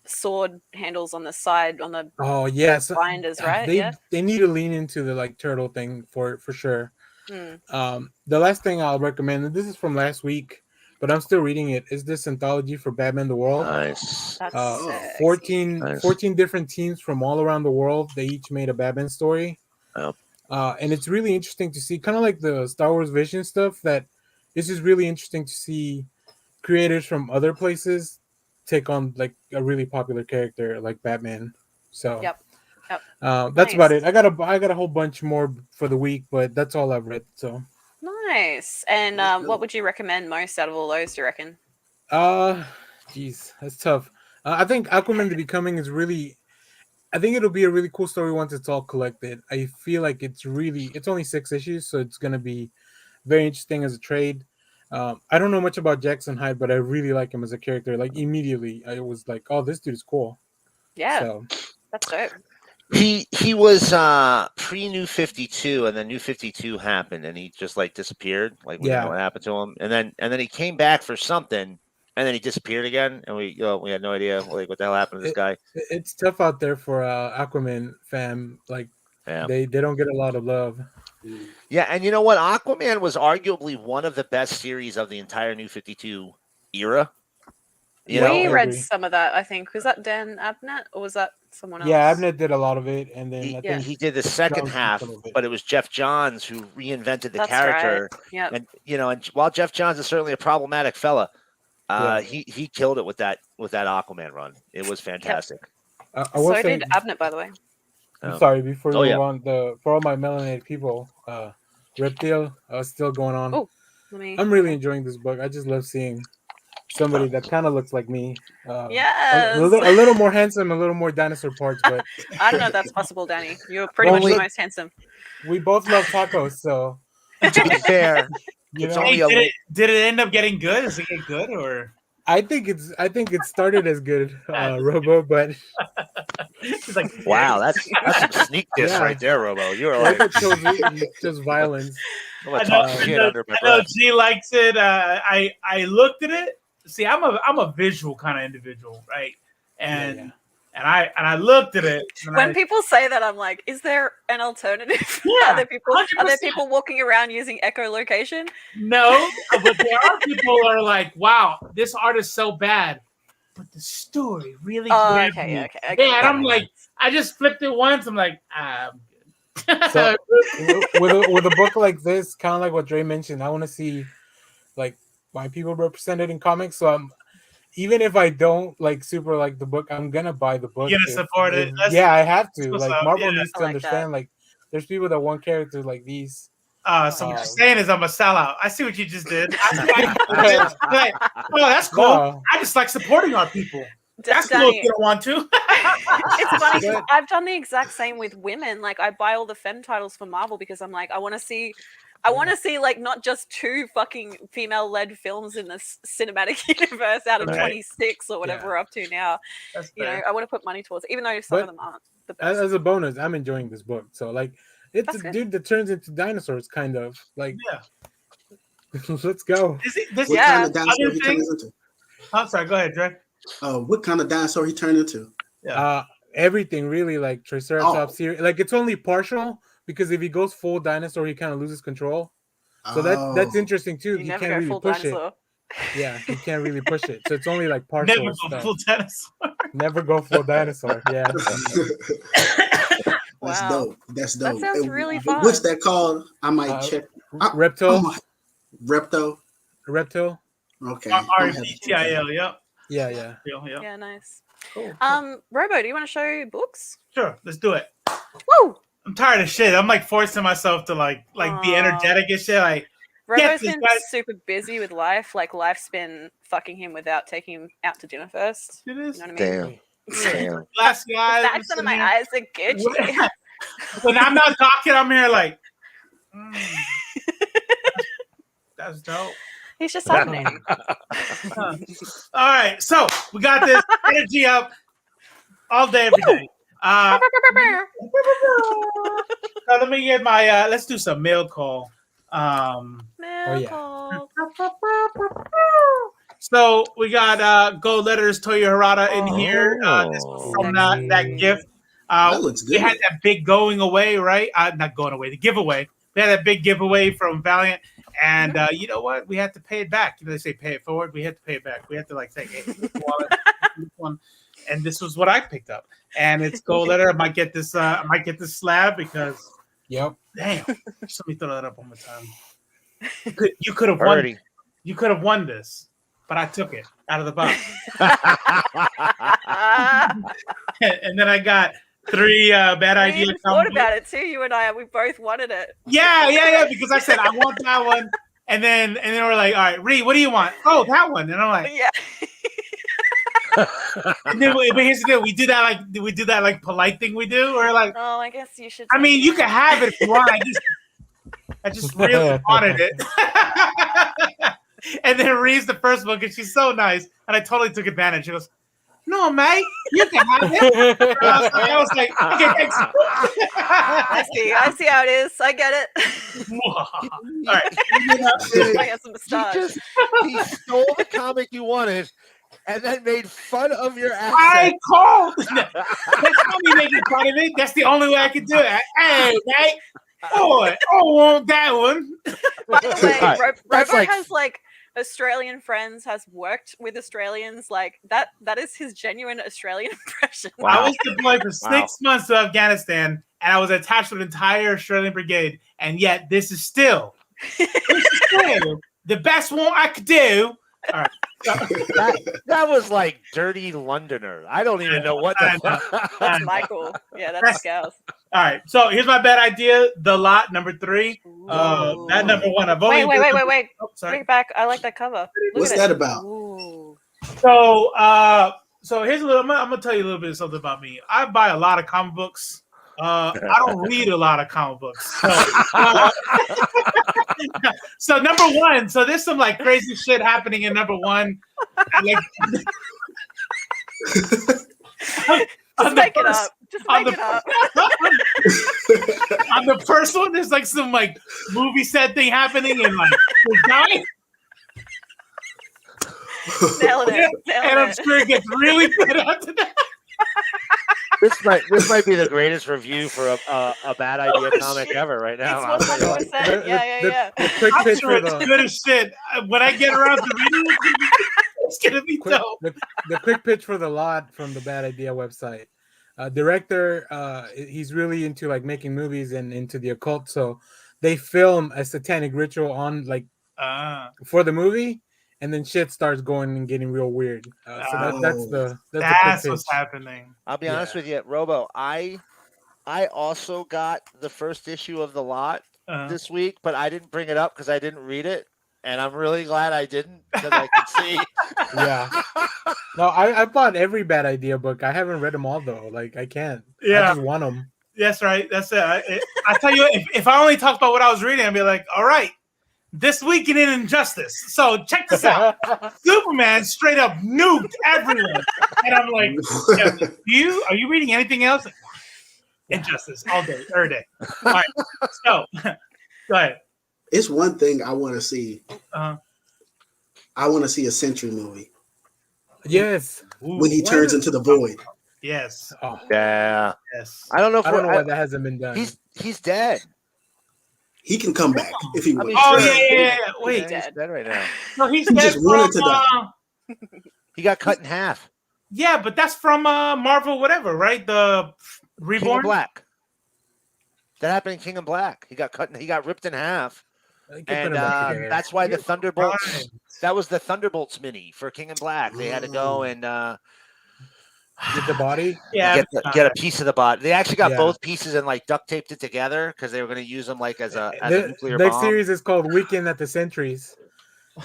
A: sword handles on the side on the binders, right?
D: They need to lean into the like turtle thing for sure. The last thing I'll recommend, and this is from last week, but I'm still reading it, is this anthology for Batman the World.
C: Nice.
A: That's
D: 14 different teams from all around the world. They each made a Batman story.
C: Yep.
D: And it's really interesting to see, kind of like the Star Wars Vision stuff, that it's just really interesting to see creators from other places take on like a really popular character like Batman. So that's about it. I got a whole bunch more for the week, but that's all I've read. So
A: nice. And what would you recommend most out of all those, do you reckon?
D: Geez, that's tough. I think Aquaman the Becoming is really, I think it'll be a really cool story once it's all collected. I feel like it's only 6 issues, so it's gonna be very interesting as a trade. I don't know much about Jackson Hyde, but I really like him as a character. Like immediately, I was like, "Oh, this dude is cool."
A: Yeah,
D: so
A: that's dope.
C: He was pre New 52, and then New 52 happened, and he just like disappeared. Like we didn't know what happened to him, and then he came back for something, and then he disappeared again, and we had no idea like what the hell happened to this guy.
D: It's tough out there for Aquaman fam. Like they don't get a lot of love.
C: Yeah, and you know what? Aquaman was arguably one of the best series of the entire New 52 era.
A: We read some of that, I think. Was that Dan Abnett or was that someone else?
D: Yeah, Abnett did a lot of it, and then I think
C: he did the second half, but it was Jeff Johns who reinvented the character.
A: Right. Yeah,
C: and and while Jeff Johns is certainly a problematic fella, he killed it with that Aquaman run. It was fantastic.
A: So did Abnett, by the way.
D: I'm sorry, before we move on, for all my melanated people, Reptile still going on.
A: Oh,
D: I'm really enjoying this book. I just love seeing somebody that kind of looks like me.
A: Yes.
D: A little more handsome, a little more dinosaur parts, but
A: I don't know if that's possible, Danny. You're pretty much the most handsome.
D: We both love tacos, so
C: to be fair,
B: did it end up getting good? Is it get good or?
D: I think it started as good, Robo, but
C: like, wow, that's some sneak diss right there, Robo. You were like
D: just violence.
B: I know G likes it. I looked at it. See, I'm a visual kind of individual, right? And I looked at it.
A: When people say that, I'm like, is there an alternative?
B: Yeah,
A: are there people walking around using echolocation?
B: No, but there are people who are like, wow, this art is so bad, but the story really grabbed me.
A: Okay.
B: Yeah, and I'm like, I just flipped it once. I'm like, I'm good.
D: So with a book like this, kind of like what Dre mentioned, I want to see like my people represented in comics. So even if I don't like super like the book, I'm gonna buy the book.
B: You're gonna support it.
D: I have to. Like Marvel needs to understand. Like there's people that want characters like these.
B: So what you're saying is I'm a sellout. I see what you just did. Like, oh, that's cool.
D: No.
B: I just like supporting our people. That's cool if you don't want to.
A: It's funny because I've done the exact same with women. Like I buy all the fem titles for Marvel because I'm like, I want to see like not just 2 fucking female-led films in this cinematic universe out of 26 or whatever we're up to now. You know, I want to put money towards it, even though some of them aren't the best.
D: As a bonus, I'm enjoying this book. So like, it's a dude that turns into dinosaurs, kind of like. Yeah. Let's go.
F: What kind of dinosaur he turns into?
B: I'm sorry. Go ahead, Dre.
F: What kind of dinosaur he turned into?
D: Everything really, like Triceratops here. Like it's only partial because if he goes full dinosaur, he kind of loses control. So that's interesting too. You can't really push it. Yeah, you can't really push it. So it's only like partial.
B: Never go full dinosaur.
D: Never go full dinosaur. Yeah.
F: That's dope. That's dope.
A: That sounds really fun.
F: What's that called? I might check.
D: Reptile.
F: Reptile.
D: Reptile.
F: Okay.
B: REPTIL. Yep.
D: Yeah.
A: Yeah, nice.
B: Cool.
A: Robo, do you want to show books?
B: Sure, let's do it.
A: Woo!
B: I'm tired of shit. I'm like forcing myself to like be energetic and shit. Like
A: Robo's been super busy with life. Like life's been fucking him without taking him out to dinner first.
B: It is.
A: You know what I mean?
C: Damn.
B: Last guy.
A: The accent of my eyes are good.
B: When I'm not talking, I'm here like. That's dope.
A: He's just hibernating.
B: All right, so we got this energy up all day, every day. So let me get my. Let's do some mail call.
A: Mail call.
B: So we got Gold Letters Toyo Harada in here. This was from that gift.
F: That looks good.
B: We had that big going away, right? Not going away, the giveaway. We had that big giveaway from Valiant. And you know what? We had to pay it back. You know, they say pay it forward. We had to pay it back. We had to like say, hey, wallet. And this was what I picked up. And it's Gold Letter. I might get this slab because damn. Just let me throw that up one more time. You could have won. You could have won this, but I took it out of the box. And then I got 3 bad ideas.
A: We thought about it too. You and I, we both wanted it.
B: Yeah. Because I said I want that one, and then we're like, all right, Ree, what do you want? Oh, that one. And I'm like,
A: yeah.
B: And then, but here's the deal: we do that like polite thing we do. We're like,
A: oh, I guess you should.
B: I mean, you can have it if you want. I just really wanted it. And then Ree's the first book, and she's so nice, and I totally took advantage. She goes, No, mate, you can have it. I was like, okay, thanks.
A: I see how it is. I get it.
B: All right.
A: I have some moustache.
C: He stole the comic you wanted and then made fun of your accent.
B: I called. That's not me making fun of it. That's the only way I could do it. Hey, mate. Boy, I want that one.
A: By the way,
C: Right. That's
A: Robo
C: like-
A: has like Australian friends, has worked with Australians. Like that is his genuine Australian impression.
C: Wow.
B: I was deployed for 6 months to Afghanistan, and I was attached to an entire Australian brigade, and yet this is still the best one I could do. All right.
C: That was like dirty Londoner. I don't even know what the
A: That's Michael. Yeah, that's Scouse.
B: All right. So here's my bad idea. The Lot number 3. That number 1. I've only
A: Wait.
B: Oh, sorry.
A: Wait back. I like that cover. Look
E: What's
A: at
E: that
A: it.
E: about?
A: Ooh.
B: So here's a little. I'm gonna tell you a little bit of something about me. I buy a lot of comic books. I don't read a lot of comic books. So number 1. So there's some like crazy shit happening in number 1. Like,
A: Just make it up. Just make it up.
B: On the first one, there's like some like movie set thing happening, and like they're dying.
A: Nailing it.
B: And I'm sure it gets really good after that.
C: This might be the greatest review for a bad idea comic ever right now.
A: It's 100%. Yeah.
D: The quick
B: I'm
D: pitch
B: sure
D: for
B: it's
D: the
B: good as shit. When I get around to reading it, it's gonna be dope.
D: the quick pitch for the Lot from the Bad Idea website. Director, he's really into like making movies and into the occult, so they film a satanic ritual on like for the movie, and then shit starts going and getting real weird. So that's the quick
B: what's
D: pitch.
B: happening.
C: I'll be honest with you, Robo. I also got the first issue of the Lot this week, but I didn't bring it up because I didn't read it, and I'm really glad I didn't because I could see.
D: Yeah. No, I bought every Bad Idea book. I haven't read them all though. Like I can't.
B: Yeah.
D: I just want them.
B: That's right. That's it. I tell you, if I only talked about what I was reading, I'd be like, all right, this week in Injustice. So check this out. Superman straight up nuked everyone. And I'm like, are you reading anything else? Injustice all day, every day. All right. So go ahead.
E: It's one thing I want to see.
B: Uh-huh.
E: I want to see a Sentry movie
D: Yes.
E: when he turns into the Void.
B: Yes.
D: Oh,
C: Yeah.
B: Yes.
C: I don't know if
D: I don't know why that hasn't been done.
C: he's dead.
E: He can come back if he wants.
B: Oh,
C: sure.
B: yeah. Wait.
C: He's dead right now.
B: No, he's
E: He
B: dead
E: just wanted to
B: from,
E: die.
C: He got cut in half.
B: yeah, but that's from Marvel, whatever, right? The
C: King
B: Reborn.
C: of Black. That happened in King of Black. He got cut. He got ripped in half,
D: They can put
C: and
D: 'em back together.
C: that's why the Thunderbolts.
B: Right.
C: That was the Thunderbolts mini for King of Black. They had to go and
D: Get the body.
B: Yeah.
C: get a piece of the body. They actually got
D: Yeah.
C: both pieces and like duct taped it together because they were going to use them like as a
D: The
C: nuclear
D: next
C: bomb.
D: series is called Weekend at the Sentries.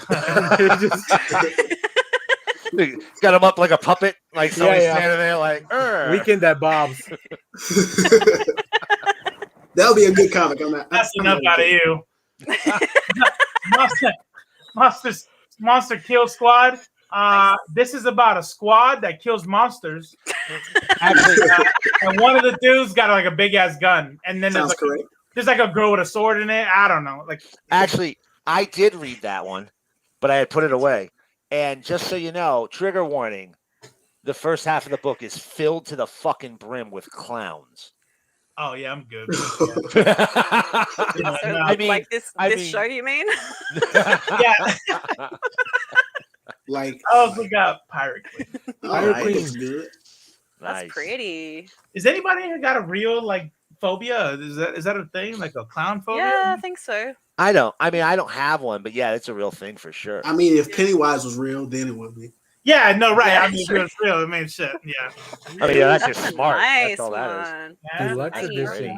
D: They just-
C: Got him up like a puppet, like somebody
D: Yeah.
C: standing there, like
D: Weekend at Bob's.
E: That would be a good comic.
B: That's enough out of you. Monster Kill Squad. This is about a squad that kills monsters.
C: Actually,
B: And one of the dudes got like a big ass gun, and then
E: Sounds correct.
B: there's like a girl with a sword in it. I don't know. Like,
C: actually, I did read that one, but I had put it away. And just so you know, trigger warning: the first half of the book is filled to the fucking brim with clowns.
B: oh yeah, I'm good.
A: So,
B: I
C: mean-
A: like this
C: I mean-
A: show, you mean?
B: Yeah.
E: Like,
B: I also got Pirate Queen.
D: Pirate
E: that
D: Queen.
E: looks good.
A: That's
C: Nice.
A: pretty.
B: Is anybody here got a real like phobia? Is that a thing? Like a clown phobia?
A: Yeah, I think so.
C: I don't have one, but yeah, it's a real thing for sure.
E: I mean, if Pennywise was real, then it would be.
B: Yeah, no, right.
A: Yeah,
B: I mean,
A: sure.
B: it's real. I mean, shit. Yeah.
C: I mean, yeah, that's just
A: That's a
C: smart.
A: nice
C: That's all that is.
A: one.
B: Yeah.
D: Deluxe
A: Nice.
D: edition.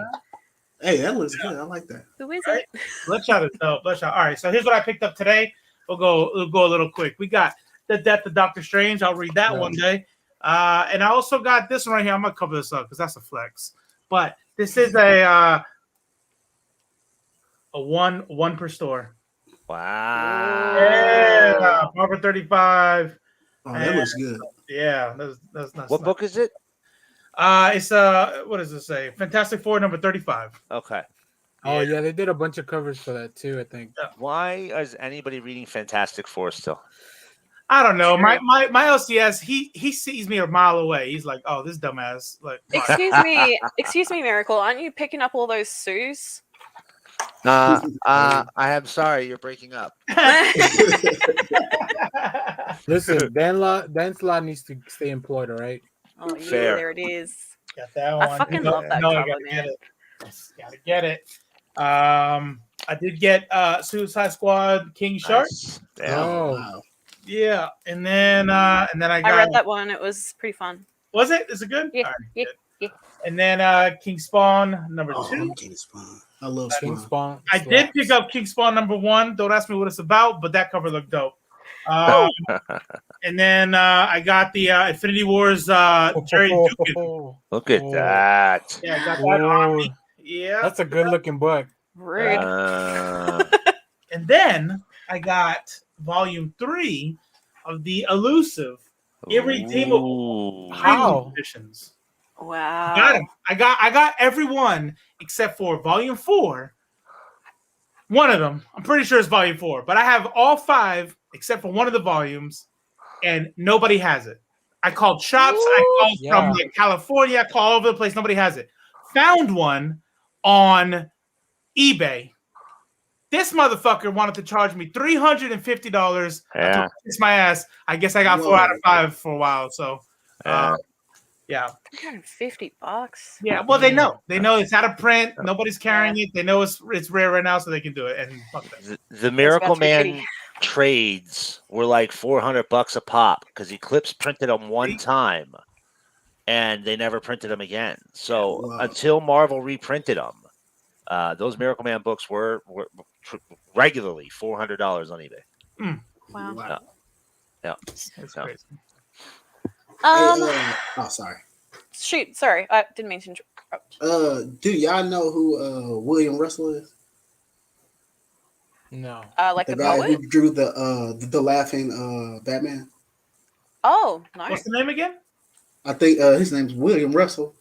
E: Hey, that looks good. I like that.
A: Who is
B: Right.
A: it?
B: Bloodshot is dope. Bloodshot. All right. So here's what I picked up today. We'll go a little quick. We got The Death of Doctor Strange. I'll read that one day. And I also got this one right here. I'm gonna cover this up because that's a flex. But this is a one per store.
C: Wow.
B: Yeah, Marvel 35.
E: Oh, that looks good.
B: Yeah, that's not.
C: What book is it?
B: It's what does it say? Fantastic Four number 35.
C: Okay.
D: Oh yeah, they did a bunch of covers for that too. I think.
C: Why is anybody reading Fantastic Four still?
B: I don't know.
A: True.
B: My LCS, he sees me a mile away. He's like, "Oh, this dumbass." Like,
A: Excuse me, Miracle. Aren't you picking up all those Sues?
C: I am sorry, you're breaking up.
D: Listen, Dan Slott needs to stay employed. All right.
A: Oh yeah,
C: Fair.
A: there it is.
B: got that one.
A: I fucking
C: Yeah.
A: love that
B: No, I
A: cover,
B: gotta get
A: man.
B: it. Gotta get it. I did get Suicide Squad King Shark.
C: Nice. Yeah.
D: Oh.
E: Wow.
B: Yeah, and then I got.
A: I read that one. It was pretty fun.
B: Was it? Is it good?
A: Yeah,
B: All right,
A: yeah,
B: good.
A: yeah.
B: And then King Spawn number
E: Oh,
B: 2.
E: I'm King Spawn. I love
D: King
E: Spawn.
D: Spawn.
B: I did pick up King Spawn number 1. Don't ask me what it's about, but that cover looked dope. And then I got the Infinity Wars Jerry Dugan.
C: Look at that.
B: Yeah, I got that
D: Whoa.
B: army. Yeah.
D: That's a good looking book.
A: Rude.
B: And then I got volume 3 of the elusive Irredeemable
D: Wow.
B: editions.
A: Wow.
B: Got 'em. I got every one except for volume 4. One of them, I'm pretty sure it's volume 4, but I have all 5 except for one of the volumes, and nobody has it. I called shops. I called from like California. I called all over the place. Nobody has it. Found one on eBay. This motherfucker wanted to charge me $350.
C: Yeah.
B: It's my ass. I guess I got 4 out of 5 for a while. So, yeah.
A: $350.
B: Yeah, well, they know it's out of print. Nobody's carrying it. They know it's rare right now, so they can do it. And fuck that.
C: The Miracle
A: about
C: Man
A: 350.
C: trades were like $400 a pop because Eclipse printed them one time, and they never printed them again. So until Marvel reprinted them, those Miracle Man books were regularly $400 on eBay.
A: Wow.
C: Yeah.
B: That's crazy.
E: Oh, sorry.
A: Shoot, sorry, I didn't mean to interrupt.
E: Do y'all know who William Russell is?
D: No.
A: Like
E: The
A: the
E: guy
A: poet?
E: who drew the laughing Batman.
A: Oh no.
B: What's the name again?
E: I think his name's William Russell.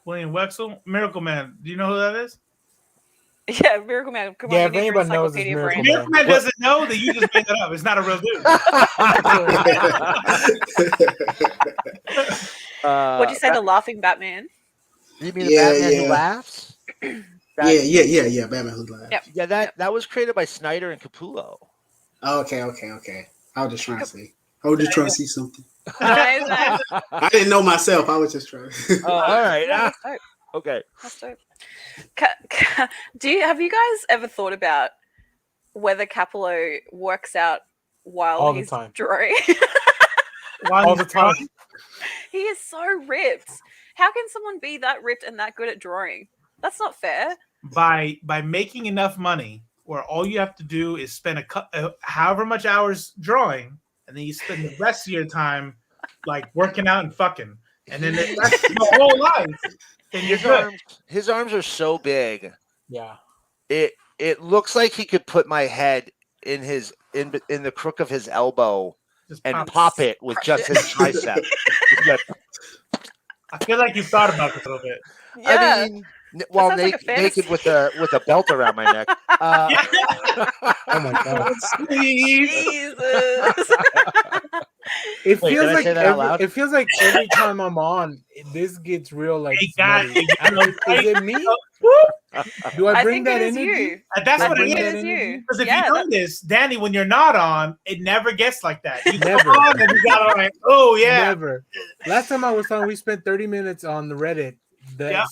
B: William Wexel, Miracle Man. Do you know who that is?
A: Yeah, Miracle Man. Come
D: Yeah,
A: on,
D: if
A: you need your
D: anybody knows, it's
A: encyclopedia
D: Miracle
A: brain.
B: Miracle Man doesn't know that you just made that up. It's not a real dude.
A: What'd you say? The laughing Batman?
C: You mean the Batman who laughs?
E: Yeah. Batman who laughs.
A: Yep.
C: Yeah, that was created by Snyder and Capullo.
E: Oh, okay. I was just trying to see. I was just trying to see something.
A: Nice.
E: I didn't know myself. I was just trying.
C: Oh, all right.
A: That's dope.
C: Okay.
A: That's dope. Have you guys ever thought about whether Capullo works out while
D: All the
A: he's
D: time.
A: drawing?
D: All the time.
A: He is so ripped. How can someone be that ripped and that good at drawing? That's not fair.
B: By making enough money where all you have to do is spend however much hours drawing, and then you spend the rest of your time like working out and fucking, and then that's your whole life. And
C: His arms are so big.
D: Yeah.
C: It looks like he could put my head in the crook of his elbow and pop it with just his tricep.
B: I feel like you thought about this a little bit.
A: Yeah.
C: I mean, while
A: sounds like a fantasy.
C: naked with a belt around my neck.
D: Oh my god.
A: Jesus.
D: It
C: Wait,
D: feels
C: did I
D: like
C: say that out loud?
D: it feels like every time I'm on, this gets real like
B: Hey, guys,
D: smutty. Is it me? Do I
A: I
D: bring
A: think
D: that
A: it is
D: energy?
A: you.
B: That's
A: I
B: what it
A: think it
B: is.
A: is you.
B: Because if
A: Yeah,
B: you notice, Danny, when you're not on, it never gets like that. You
D: Never.
B: come on and you got like, oh yeah.
D: Never. Last time I was on, we spent 30 minutes on the Reddit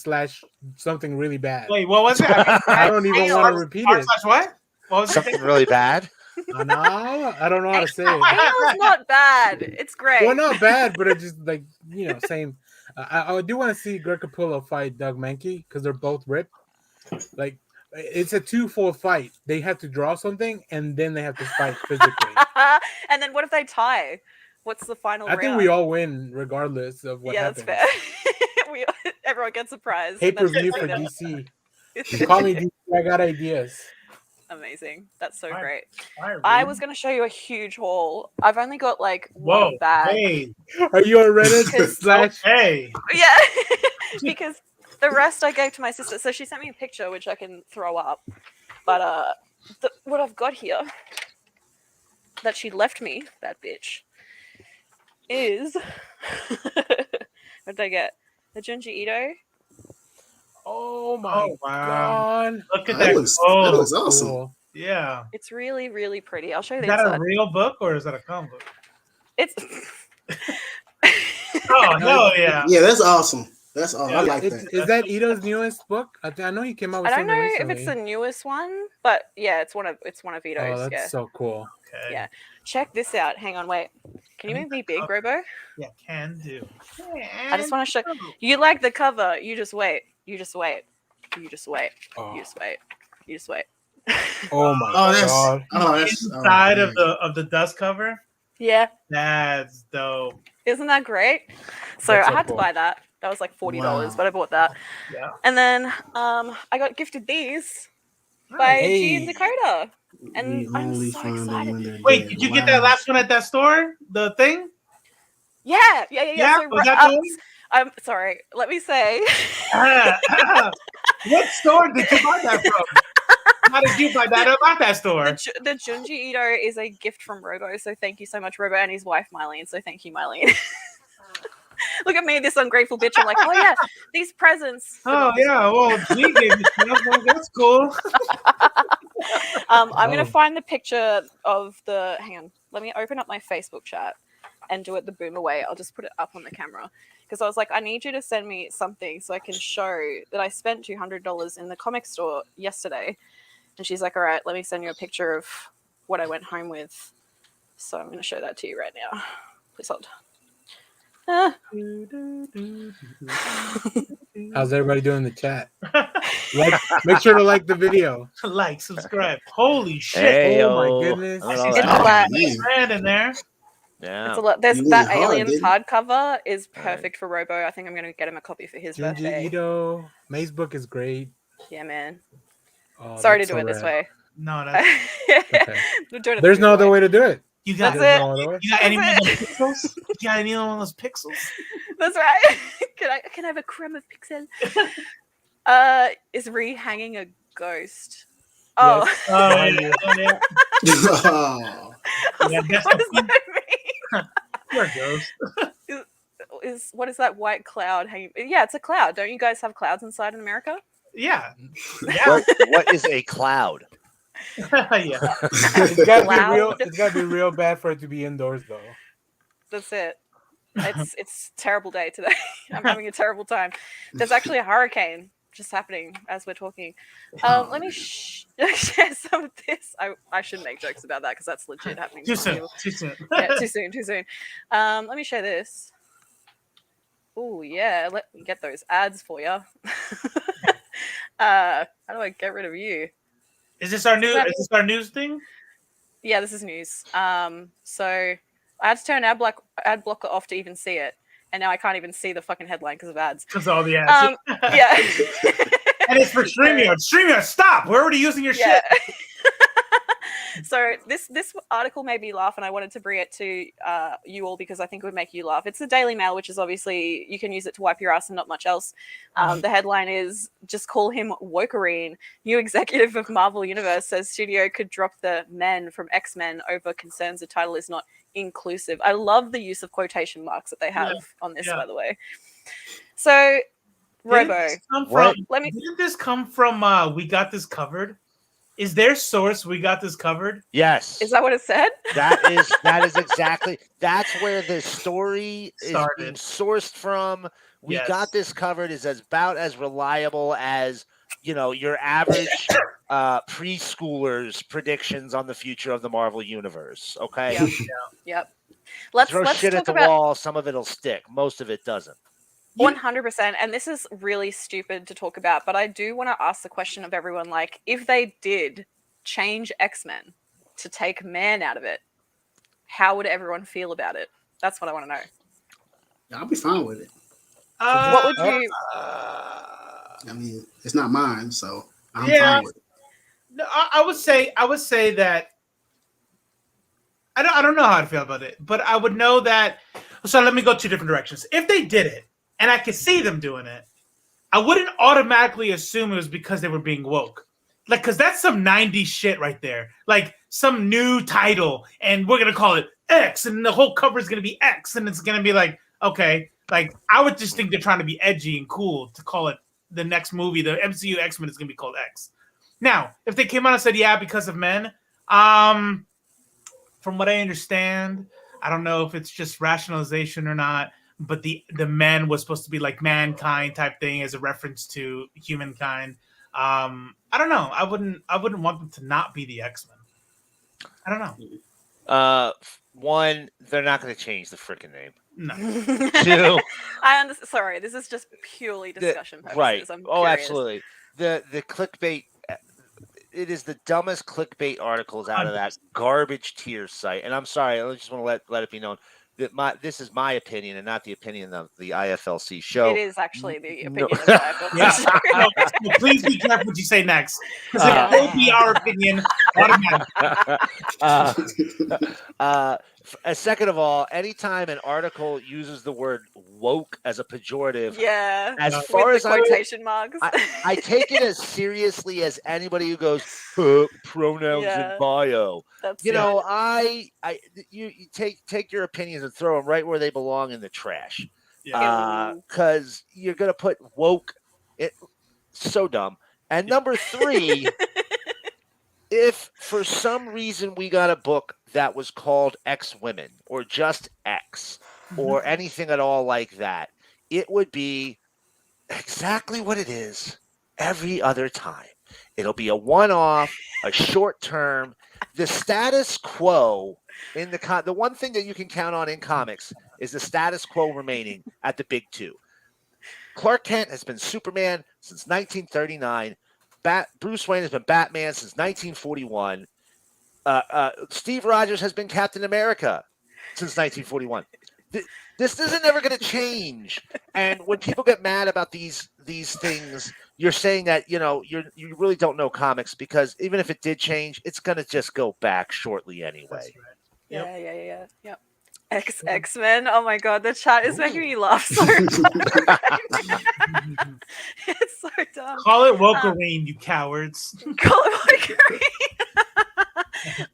D: slash something really bad.
B: Wait, what was it?
D: I don't even want to repeat it.
B: What? What was
C: Something
B: it?
C: really bad.
D: No, I don't know how to say it.
A: Anal's not bad. It's great.
D: Well, not bad, but it just like same. I do want to see Greg Capullo fight Doug Mankey because they're both ripped. Like it's a 2-4 fight. They have to draw something and then they have to fight physically.
A: And then what if they tie? What's the final round?
D: I think we all win regardless of what happens.
A: That's fair. Everyone gets a prize.
D: Pay
A: That's
D: per view for
A: really
D: DC. Call me DC. I got ideas.
A: Amazing. That's so
B: Alright.
A: great.
B: Alright,
A: I
B: Reed.
A: was going to show you a huge haul. I've only got like
B: Whoa.
A: one bag.
B: Hey.
D: Are you on Reddit
A: Because-
D: slash?
B: Hey.
A: Yeah, because the rest I gave to my sister. So she sent me a picture, which I can throw up. But what I've got here that she left me, that bitch, is what did I get? The Junji Ito.
D: Oh my
B: Oh, wow.
D: god!
B: Look at
E: That
B: that.
E: looks
B: Oh,
E: awesome.
D: Cool.
B: yeah.
A: It's really, really pretty. I'll show you
B: Is
A: the
B: that a
A: inside.
B: real book or is that a comic book?
A: It's.
B: Oh,
D: No,
B: hell
D: it's-
B: yeah.
E: Yeah, that's awesome. That's awesome. I
B: Yeah.
E: like that.
D: Is that Ito's newest book? I know he came out
A: I
D: with
A: don't
D: something
A: know
D: recently.
A: if it's the newest one, but yeah, it's one of Ito's.
D: Oh, that's
A: Yeah.
D: so cool.
B: Okay.
A: Yeah. Check this out. Hang on, wait. Can you
B: I
A: make
B: need
A: me
B: the
A: big,
B: cover.
A: Robo?
B: Yeah, can do.
A: I just want to show you like the cover. You just wait. You just wait. You just wait.
D: Oh,
A: You just wait. You just wait.
D: oh my
E: Oh, that's
D: god!
B: Inside
E: man.
B: of the dust cover.
A: Yeah.
B: That's dope.
A: Isn't that great? So
D: That's
A: I
D: so
A: had
D: cool.
A: to buy that. That was like $40,
E: Wow.
A: but I bought that.
B: Yeah.
A: And then I got gifted these by G and
D: Hey.
A: Dakota. And
E: We
A: I'm
E: only
A: so
E: find them
A: excited.
E: when they're
B: Wait,
E: dead.
B: did you get that
E: Wow.
B: last one at that store? The thing?
A: Yeah.
B: Yeah,
A: So,
B: was that the one?
A: I'm sorry. Let me say.
B: What store did you buy that from? How did you buy that about that store?
A: The Junji Ito is a gift from Robo, so thank you so much, Robo, and his wife Mylene. So thank you, Mylene. Look at me, this ungrateful bitch. I'm like, oh yeah, these presents. but
B: Oh
A: not this
B: yeah,
A: one.
B: well, G gave me stuff. Well, that's cool.
A: I'm
D: Oh.
A: gonna find the picture of the. Hang on, let me open up my Facebook chat and do it the boomer way. I'll just put it up on the camera because I was like, I need you to send me something so I can show that I spent $200 in the comic store yesterday. And she's like, all right, let me send you a picture of what I went home with. So I'm going to show that to you right now. Please hold.
D: How's everybody doing in the chat? Make sure to like the video.
B: Like, subscribe. Holy shit!
C: Hey,
D: Oh my
C: yo.
D: goodness.
C: Look at all
A: It's
C: that.
A: a lot.
E: Man.
B: Man in there.
C: Yeah.
A: It's a lot. There's
E: You
A: that
E: went hard,
A: Aliens
E: didn't you?
A: hardcover is
C: All right.
A: perfect for Robo. I think I'm going to get him a copy for his
D: Junji
A: birthday.
D: Ito. May's book is great.
A: Yeah, man.
D: Oh,
A: Sorry to
D: that's
A: do
D: so
A: it this
D: rad.
A: way.
B: No, that's.
D: Okay.
A: We're doing it
D: There's
A: the
D: no
A: boomer
D: other
A: way.
D: way to do it.
B: You got.
A: That's
D: There's
A: it.
D: no other way.
B: You got any one of
A: That's
B: those pixels? You got any one of those pixels?
A: That's right. Can I have a crumb of pixel? Is Ree hanging a ghost? Oh,
D: Yes.
B: Oh
D: Behind
B: yeah,
D: you.
B: yeah.
E: Oh.
A: I was
B: Yeah,
A: like,
B: that's
A: what
B: the
A: does that mean?
B: You're a ghost.
A: What is that white cloud hanging? Yeah, it's a cloud. Don't you guys have clouds inside in America?
B: Yeah. Yeah.
C: What is a cloud?
B: Yeah.
D: It's gotta be real.
A: Cloud.
D: It's gotta be real bad for it to be indoors, though.
A: That's it. It's a terrible day today. I'm having a terrible time. There's actually a hurricane just happening as we're talking. Let me share some of this. I shouldn't make jokes about that because that's legit happening.
B: Too
A: to some
B: soon.
A: people.
B: Too soon.
A: Yeah, too soon. Too soon. Let me share this. Oh yeah, let me get those ads for you. How do I get rid of you?
B: Is this our news thing?
A: Yeah, this is news. So I had to turn ad blocker off to even see it, and now I can't even see the fucking headline because of ads.
B: Because all the ads.
A: Yeah.
B: And it's for StreamYard. StreamYard, stop! We're already using your
A: Yeah.
B: shit.
A: So this article made me laugh, and I wanted to bring it to you all because I think it would make you laugh. It's the Daily Mail, which is obviously you can use it to wipe your ass and not much else. The headline is "Just call him Wokerine." New executive of Marvel Universe says studio could drop the men from X-Men over concerns the title is not inclusive. I love the use of quotation marks that they have on this, by the way. So, Robo,
B: Didn't this come from We Got This Covered? Is their source We Got This Covered?
C: Yes.
A: Is that what it said?
C: That is exactly. That's where the story is being sourced from. We Got This Covered is about as reliable as your average preschooler's predictions on the future of the Marvel universe. Okay.
A: Yep. Let's
C: throw shit
A: talk
C: at the
A: about
C: wall. Some of it'll stick. Most of it doesn't.
A: 100%. And this is really stupid to talk about, but I do want to ask the question of everyone, like, if they did change X-Men to take man out of it, how would everyone feel about it? That's what I want to know.
E: I'll be fine with it.
A: What would you...
E: I mean, it's not mine, so I'm
B: Yeah.
E: fine with it.
B: No, I would say that I don't know how to feel about it, but I would know that. So let me go two different directions. If they did it, and I could see them doing it, I wouldn't automatically assume it was because they were being woke. Like, because that's some 90s shit right there. Like, some new title, and we're going to call it X, and the whole cover is going to be X, and it's going to be like, okay. Like, I would just think they're trying to be edgy and cool to call it the next movie. The MCU X-Men is going to be called X. Now, if they came out and said, yeah, because of men, from what I understand, I don't know if it's just rationalization or not, but the man was supposed to be like mankind type thing as a reference to humankind. I don't know. I wouldn't want them to not be the X-Men. I don't know.
C: One, they're not going to change the freaking name.
B: No.
C: Two,
A: I understand. Sorry, this is just purely discussion purposes.
C: right.
A: I'm
C: Oh,
A: curious.
C: absolutely. The clickbait. It is the dumbest clickbait articles out of that garbage tier site. And I'm sorry, I just want to let it be known that this is my opinion and not the opinion of the IFLC show.
A: It is actually the opinion of the IFLC
B: Yeah.
A: show.
B: So please be careful what you say next, because it will be our opinion.
C: Second of all, anytime an article uses the word woke as a pejorative,
A: Yeah.
C: as far
A: with
C: as
A: the quotation marks.
C: I take it as seriously as anybody who goes pronouns in bio.
A: That's
C: You know, you take your opinions and throw them right where they belong, in the trash. Because you're gonna put woke. So dumb. And number three, if for some reason we got a book that was called X Women or just X or anything at all like that, it would be exactly what it is every other time. It'll be a one-off, a short term. The status quo in the one thing that you can count on in comics is the status quo remaining at the big two. Clark Kent has been Superman since 1939. Bruce Wayne has been Batman since 1941. Steve Rogers has been Captain America since 1941. This isn't ever going to change. And when people get mad about these things, you're saying that you really don't know comics, because even if it did change, it's going to just go back shortly anyway.
B: Right. Yep.
A: Yeah. X-Men. Oh my god, the chat is making me laugh so much. It's so dumb.
B: Call it Wolverine, you cowards.
A: Call it Wolverine.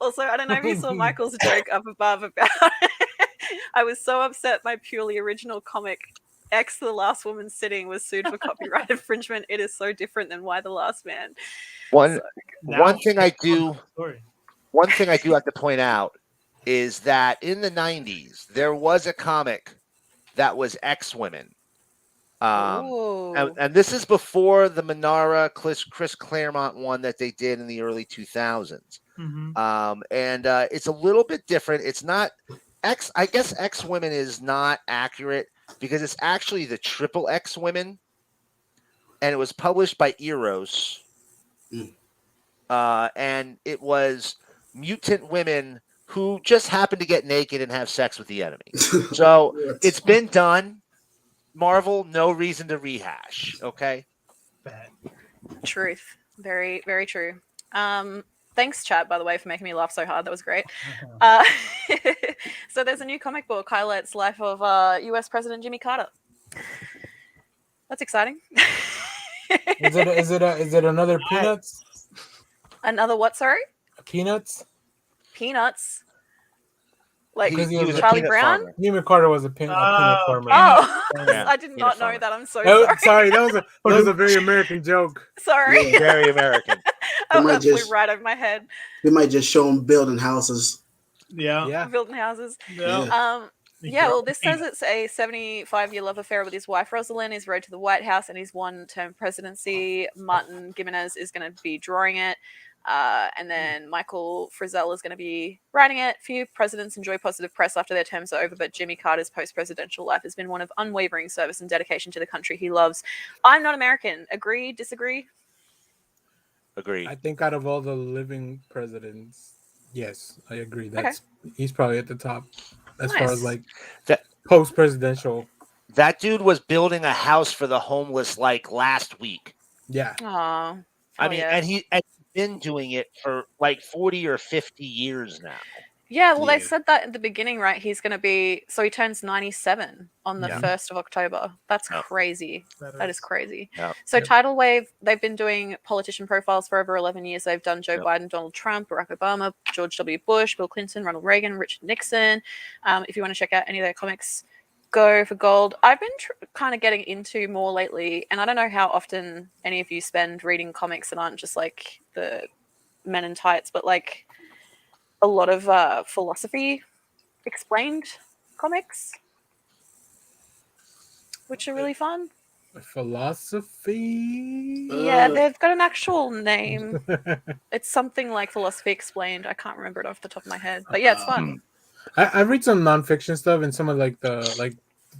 A: Also, I don't know if you saw Michael's joke up above about I was so upset my purely original comic X, the Last Woman Sitting, was sued for copyright infringement. It is so different than Why the Last Man.
C: One thing I do have to point out is that in the 90s, there was a comic that was X Women. And this is before the Manara Chris Claremont one that they did in the early 2000s. And it's a little bit different. It's not X. I guess X Women is not accurate because it's actually the Triple X Women, and it was published by Eros. And it was mutant women who just happen to get naked and have sex with the enemy. So it's been done. Marvel, no reason to rehash. Okay.
A: Truth. Very, very true. Thanks, chat, by the way, for making me laugh so hard. That was great. So there's a new comic book, highlights life of U.S. President Jimmy Carter. That's exciting.
D: Is it another Peanuts?
A: Another what? Sorry.
D: Peanuts.
A: Peanuts. Like
C: He was a
A: Charlie
C: peanut
A: Brown?
C: farmer.
D: Jimmy Carter was a peanut farmer.
A: Oh,
C: Yeah,
A: I did not
C: peanut
A: know
C: farmer.
A: that. I'm so
D: Sorry, that was a very American joke.
A: sorry.
C: Very American.
A: Oh,
E: might
A: that flew
E: just-
A: right over my head.
E: They might just show them building houses.
B: Yeah.
A: Building houses.
B: Yeah.
A: Yeah, well, this says it's a 75-year love affair with his wife, Rosalind, his road to the White House, and his one-term presidency. Martin Gimenez is going to be drawing it. And then Michael Frizzell is going to be writing it. Few presidents enjoy positive press after their terms are over, but Jimmy Carter's post-presidential life has been one of unwavering service and dedication to the country he loves. I'm not American. Agree? Disagree?
C: Agreed.
D: I think out of all the living presidents, yes, I agree. He's probably at the top as far as like
C: That-
D: post-presidential.
C: That dude was building a house for the homeless like last week.
D: Yeah.
A: Aww.
C: I mean, and been doing it for like 40 or 50 years now.
A: Yeah, well, they
E: Yeah.
A: said that in the beginning, right? He's going to be, so he turns 97 on the
C: Yeah.
A: 1st of October. That's
C: Yeah.
A: crazy. That is crazy.
C: Yeah.
A: So
D: Yep.
A: Tidal Wave, they've been doing politician profiles for over 11 years. They've done Joe
C: Yep.
A: Biden, Donald Trump, Barack Obama, George W. Bush, Bill Clinton, Ronald Reagan, Richard Nixon. If you want to check out any of their comics, go for gold. I've been kind of getting into more lately, and I don't know how often any of you spend reading comics that aren't just like the men in tights, but like a lot of philosophy explained comics, which are really fun.
D: Philosophy.
A: Yeah, they've got an actual name. It's something like Philosophy Explained. I can't remember it off the top of my head, but yeah, it's fun.
D: I read some nonfiction stuff, and some of like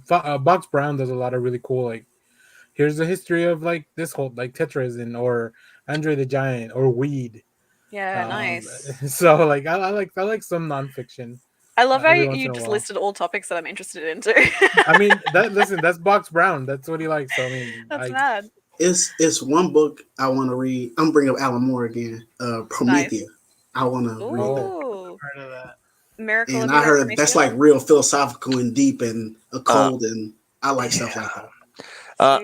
D: Box Brown does a lot of really cool, like, here's the history of like this whole like Tetrasin or Andre the Giant or weed.
A: Yeah, nice.
D: So like I like some nonfiction.
A: I love how
D: every once
A: you
D: in a
A: just
D: while.
A: listed all topics that I'm interested in too.
D: I mean, that's Box Brown. That's what he likes. So I mean,
A: That's mad.
E: It's one book I want to read. I'm bringing up Alan Moore again. Promethea. I want to read that.
A: Ooh,
B: Heard of that.
A: Miracle.
E: And
A: of
E: I
A: the
E: heard that's
A: Prometheus?
E: like real philosophical and deep and occult, and I like stuff like that.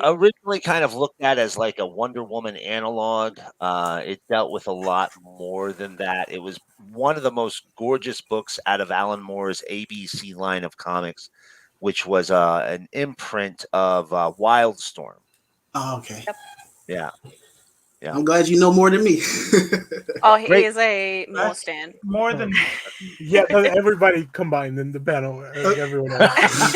C: Originally kind of looked at as like a Wonder Woman analog. It dealt with a lot more than that. It was one of the most gorgeous books out of Alan Moore's ABC line of comics, which was an imprint of Wildstorm.
E: Oh, okay.
A: Yep.
C: Yeah. Yeah.
E: I'm glad you know more than me.
A: Oh, he
C: Great.
A: is a Moore
B: That's
A: stand.
B: more than
D: yeah, everybody combined in the panel. Everyone else.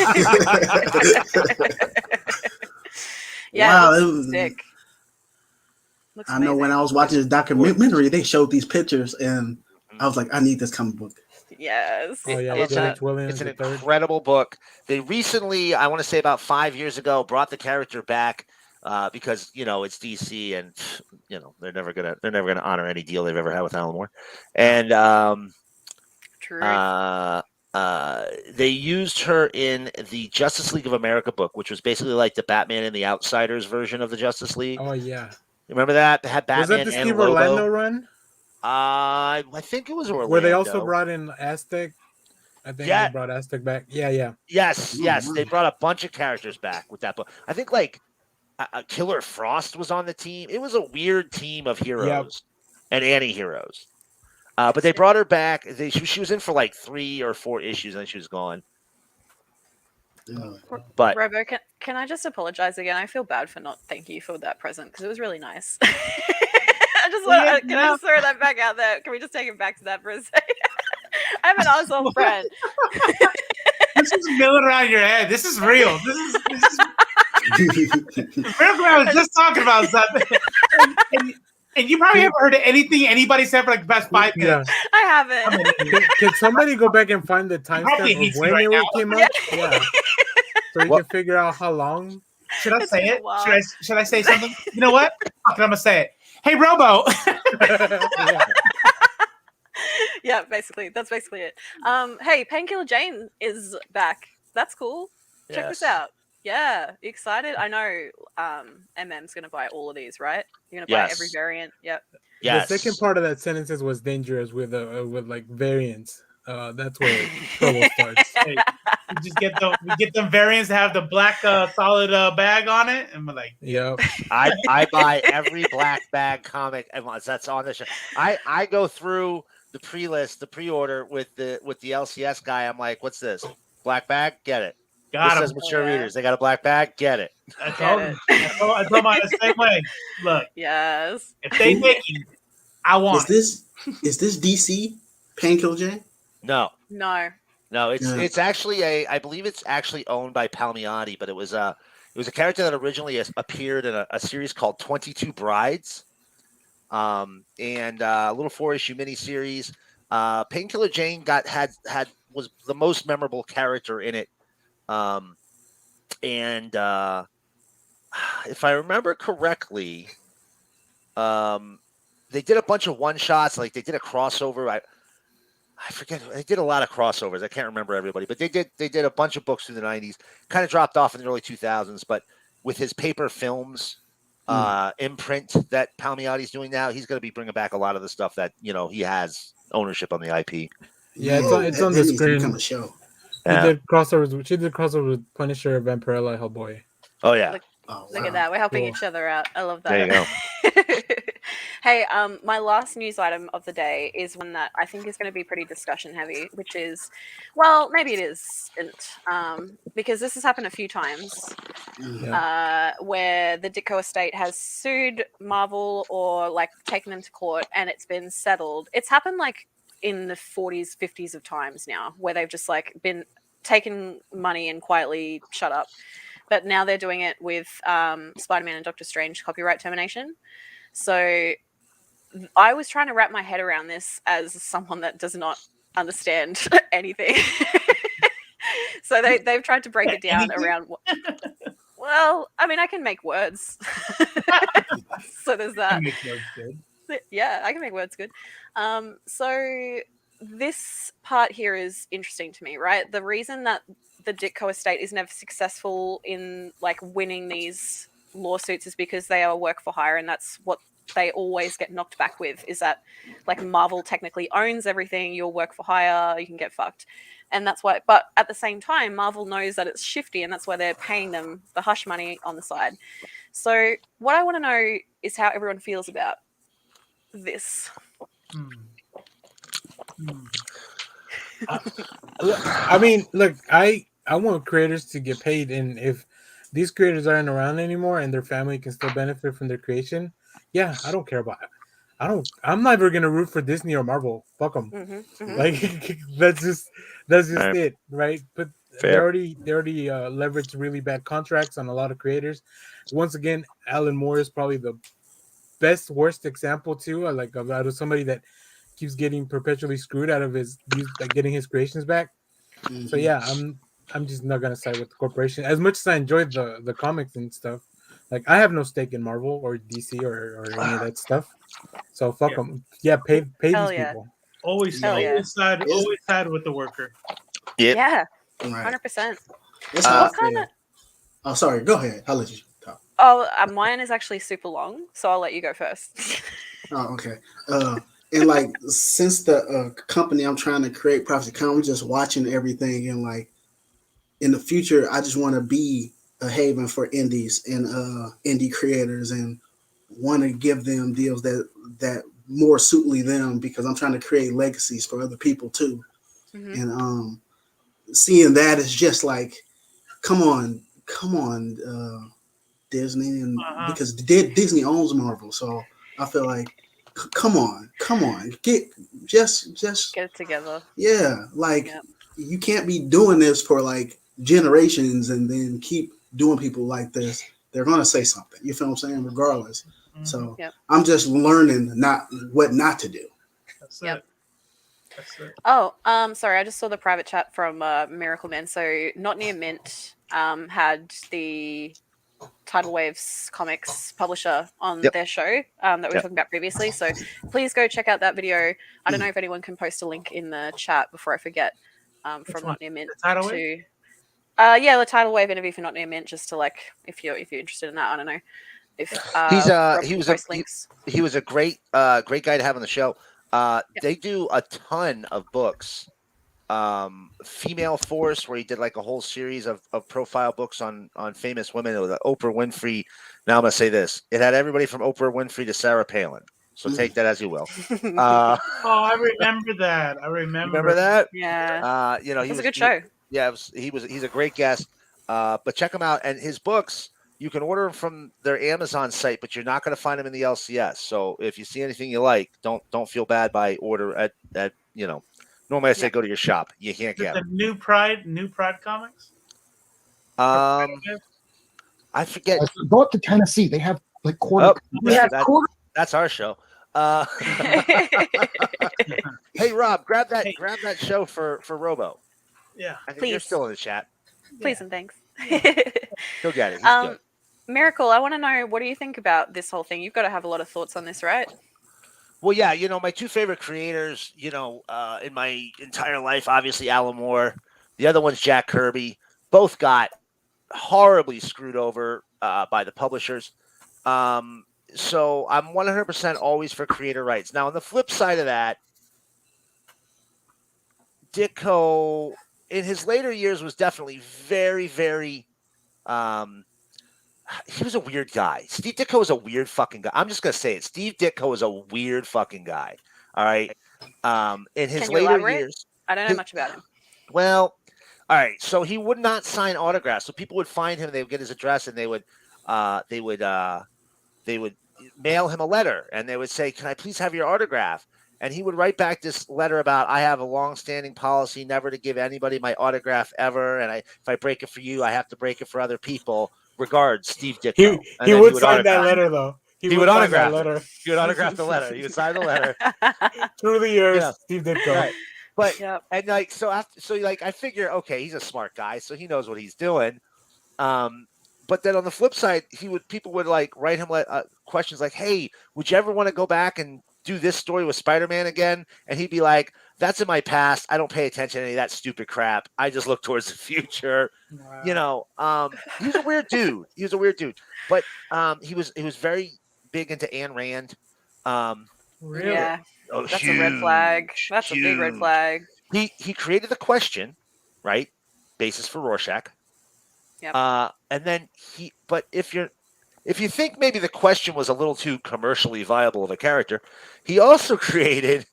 A: Yeah,
E: Wow,
A: it
E: it
A: looks
E: was-
A: sick. Looks
E: I know when
A: amazing.
E: I was watching this documentary, they showed these pictures, and I was like, I need this comic book.
A: Yes.
D: Oh yeah,
A: I
D: with
A: love that.
D: H. Williams
C: It's an
D: the third.
C: incredible book. They recently, I want to say about 5 years ago, brought the character back because it's DC, and they're never gonna honor any deal they've ever had with Alan Moore, and
A: True.
C: they used her in the Justice League of America book, which was basically like the Batman and the Outsiders version of the Justice League.
D: Oh yeah.
C: Remember that? It had Batman
D: Was that the
C: and
D: Steve
C: Lobo.
D: Orlando run?
C: I think it was Orlando.
D: Where they also brought in Aztec. I think
C: Yeah.
D: they brought Aztec back. Yeah.
C: Yes,
E: Oh,
C: yes.
E: wow.
C: They brought a bunch of characters back with that book. I think like Killer Frost was on the team. It was a weird team of heroes and anti-heroes. But they brought her back. She was in for like 3 or 4 issues, and then she was gone. But
A: Robo, can I just apologize again? I feel bad for not thanking you for that present because it was really nice. I just throw that back out there? Can we just take it back to that for a second? I have an asshole friend.
B: this is milling around your head. This is real. This is Miracle I was just talking about something. And you probably haven't heard anything anybody said for like the past 5 minutes.
D: Yeah.
A: I haven't.
D: Can somebody go back and find the
B: Probably
D: timestamp
B: hates
D: of
B: me
D: when
B: right
D: it
B: now.
D: came out? Yeah. So you can figure out how long.
B: Should I say
A: been a
B: it?
A: while.
B: Should I say something? You know what? Fuck it, I'm gonna say it. Hey, Robo.
D: Yeah.
A: Yeah, basically. That's basically it. Hey, Painkiller Jane is back. That's cool. Check this
C: yes.
A: out. Yeah, you excited? I know MM's going to buy all of these, right? You're going to buy every
C: Yes.
A: variant. Yep.
C: Yes.
D: The second part of that sentence was dangerous with like variants. That's where trouble starts.
B: Hey, we get them variants that have the black solid bag on it, and we're like,
D: Yep.
C: I buy every black bag comic that's on the show. I go through the pre-order with the LCS guy. I'm like, what's this? Black bag? Get it.
B: got
C: This says
B: him.
C: mature
A: Oh, yeah.
C: readers. They got a black bag? Get it.
B: I
A: Get
B: told
A: it.
B: him. I told mine the same way. Look,
A: Yes.
B: if they make it, I want it.
E: Is this DC Painkiller Jane?
C: No.
A: No.
C: No, it's
E: Yeah.
C: it's actually I believe it's actually owned by Palmiotti, but it was a character that originally appeared in a series called 22 Brides, and a little 4-issue miniseries. Painkiller Jane was the most memorable character in it, and if I remember correctly, they did a bunch of one shots. Like they did a crossover. I forget. They did a lot of crossovers. I can't remember everybody, but they did a bunch of books through the 90s. Kind of dropped off in the early 2000s, but with his paper films, imprint that Palmiotti's doing now. He's going to be bringing back a lot of the stuff that he has ownership on the IP.
D: Yeah, it's on the
E: needs to
D: screen.
E: become a show.
D: She did crossovers. She did crossover with Punisher, Vampirella, Hellboy.
C: Oh yeah.
A: Look at that. We're helping
D: Cool.
A: each other out. I love that.
C: There you go.
A: Hey, my last news item of the day is one that I think is going to be pretty discussion heavy, which is, well, maybe it isn't, because this has happened a few times, where the Ditko estate has sued Marvel or like taken them to court, and it's been settled. It's happened like in the 40s, 50s of times now, where they've just like been taken money and quietly shut up. But now they're doing it with Spider-Man and Doctor Strange copyright termination. So I was trying to wrap my head around this as someone that does not understand anything. So they've tried to break it down around. Well, I mean, I can make words. So there's that.
B: Make words good.
A: Yeah, I can make words good. So this part here is interesting to me, right? The reason that the Ditko estate is never successful in like winning these lawsuits is because they are work for hire, and that's what they always get knocked back with, is that like Marvel technically owns everything, you'll work for hire, you can get fucked. And that's why, but at the same time, Marvel knows that it's shifty, and that's why they're paying them the hush money on the side. So what I want to know is how everyone feels about this.
D: I mean, look, I want creators to get paid, and if these creators aren't around anymore and their family can still benefit from their creation, yeah, I don't care about it. I'm never gonna root for Disney or Marvel. Fuck them. Like that's just
C: Right.
D: it, right? But
C: Fair.
D: they already leveraged really bad contracts on a lot of creators. Once again, Alan Moore is probably the worst example too. Like out of somebody that keeps getting perpetually screwed out of his getting his creations back. So yeah, I'm just not gonna side with the corporation. As much as I enjoyed the comics and stuff, like I have no stake in Marvel or DC or any of that stuff. So fuck them. Yeah, pay
A: Hell
D: these
A: yeah.
D: people.
B: Always side with the worker.
A: Yeah,
E: Right.
A: 100%.
E: That's how I
A: What kind
E: feel.
A: of?
E: Oh, sorry. Go ahead. I'll let you talk.
A: Oh, mine is actually super long, so I'll let you go first.
E: Oh, okay. And like since the company I'm trying to create, Prophecy Con, I'm just watching everything, and like in the future, I just want to be a haven for indies and indie creators, and want to give them deals that more suitly them, because I'm trying to create legacies for other people too. And seeing that is just like, come on, Disney, and because Disney owns Marvel, so I feel like, come on, get
A: Get it together.
E: yeah, like you can't be doing this for like generations and then keep doing people like this. They're gonna say something. You feel what I'm saying? Regardless. So I'm just learning what not to do.
B: That's it. That's it.
A: Oh, sorry, I just saw the private chat from Miracle Man. So Not Near Mint had the Tidal Waves Comics publisher on their show that we were talking about previously. So please go check out that video. I don't know if anyone can post a link in the chat before I forget. From Not Near Mint to the Tidal Wave interview for Not Near Mint, just to like if you're interested in that. I don't know if
C: he was a great guy to have on the show. They do a ton of books. Female Force, where he did like a whole series of profile books on famous women. It was Oprah Winfrey. Now I'm gonna say this: it had everybody from Oprah Winfrey to Sarah Palin. So take that as you will.
B: I remember that.
C: Remember that?
A: Yeah.
C: It was
A: a good show.
C: He's a great guest. But check him out, and his books you can order them from their Amazon site, but you're not going to find them in the LCS. So if you see anything you like, don't feel bad by order at Normally I say go to your shop. You can't get them.
B: New Pride Comics.
C: I forget.
G: Go up to Tennessee. They have like quarter.
C: That's our show. Hey Rob, grab that show for Robo.
B: Yeah,
C: I think you're still in the chat.
A: Please and thanks.
C: He'll get it. He's good.
A: Miracle, I want to know, what do you think about this whole thing? You've got to have a lot of thoughts on this, right?
C: Well, yeah, my two favorite creators, in my entire life, obviously Alan Moore. The other one's Jack Kirby. Both got horribly screwed over by the publishers. So I'm 100% always for creator rights. Now, on the flip side of that, Ditko in his later years was definitely very, very. He was a weird guy. Steve Ditko was a weird fucking guy. I'm just gonna say it. Steve Ditko was a weird fucking guy. All right. In his
A: Can you
C: later
A: elaborate?
C: years,
A: I don't know much about him.
C: well, all right. So he would not sign autographs. So people would find him. They would get his address, and they would mail him a letter, and they would say, "Can I please have your autograph?" And he would write back this letter about, "I have a long-standing policy never to give anybody my autograph ever, and if I break it for you, I have to break it for other people. Regards, Steve Ditko." And
D: He
C: then
D: would sign that letter though.
C: He would autograph it. He would autograph the letter. He would sign the letter.
D: Through the years, Steve Ditko.
C: Right. But
A: Yep.
C: and like I figure, okay, he's a smart guy, so he knows what he's doing. But then on the flip side, people would like write him questions like, "Hey, would you ever want to go back and do this story with Spider-Man again?" And he'd be like, "That's in my past. I don't pay attention to any of that stupid crap. I just look towards the future."
B: Wow.
C: You know, he was a weird dude. But he was very big into Ayn Rand.
B: Really?
A: Yeah,
C: Oh,
A: that's a red flag. That's a big red flag.
C: He created the question, right? Basis for Rorschach.
A: Yep.
C: And then but if you think maybe the question was a little too commercially viable of a character, he also created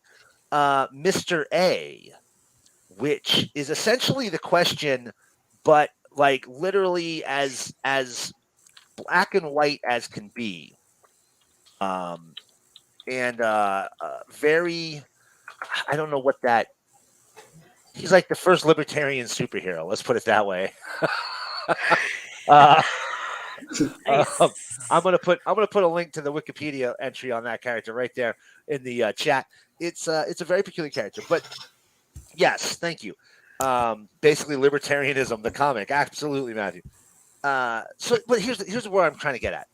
C: Mr. A, which is essentially the question, but like literally as black and white as can be. And very, I don't know what that. He's like the first libertarian superhero. Let's put it that way.
A: Nice.
C: I'm gonna put a link to the Wikipedia entry on that character right there in the chat. It's a very peculiar character, but yes, thank you. Basically, libertarianism, the comic, absolutely, Matthew. But here's where I'm trying to get at.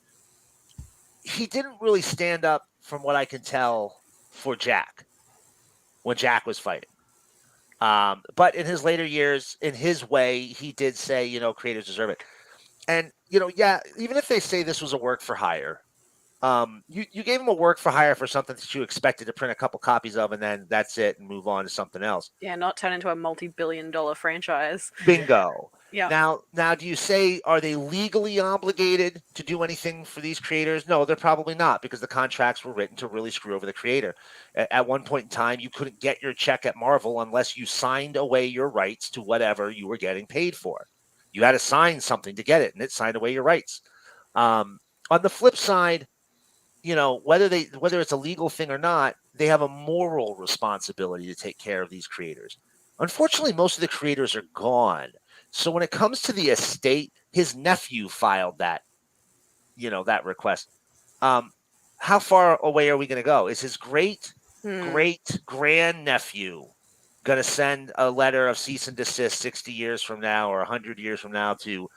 C: He didn't really stand up, from what I can tell, for Jack when Jack was fighting. But in his later years, in his way, he did say, creators deserve it. And, yeah, even if they say this was a work for hire, you gave him a work for hire for something that you expected to print a couple copies of, and then that's it, and move on to something else.
A: Yeah, not turn into a multi-billion-dollar franchise.
C: Bingo.
A: Yeah.
C: Now, do you say, are they legally obligated to do anything for these creators? No, they're probably not, because the contracts were written to really screw over the creator. At one point in time, you couldn't get your check at Marvel unless you signed away your rights to whatever you were getting paid for. You had to sign something to get it, and it signed away your rights. On the flip side, whether it's a legal thing or not, they have a moral responsibility to take care of these creators. Unfortunately, most of the creators are gone. So when it comes to the estate, his nephew filed that request. How far away are we going to go? Is his great grandnephew going to send a letter of cease and desist 60 years from now or 100 years from now to,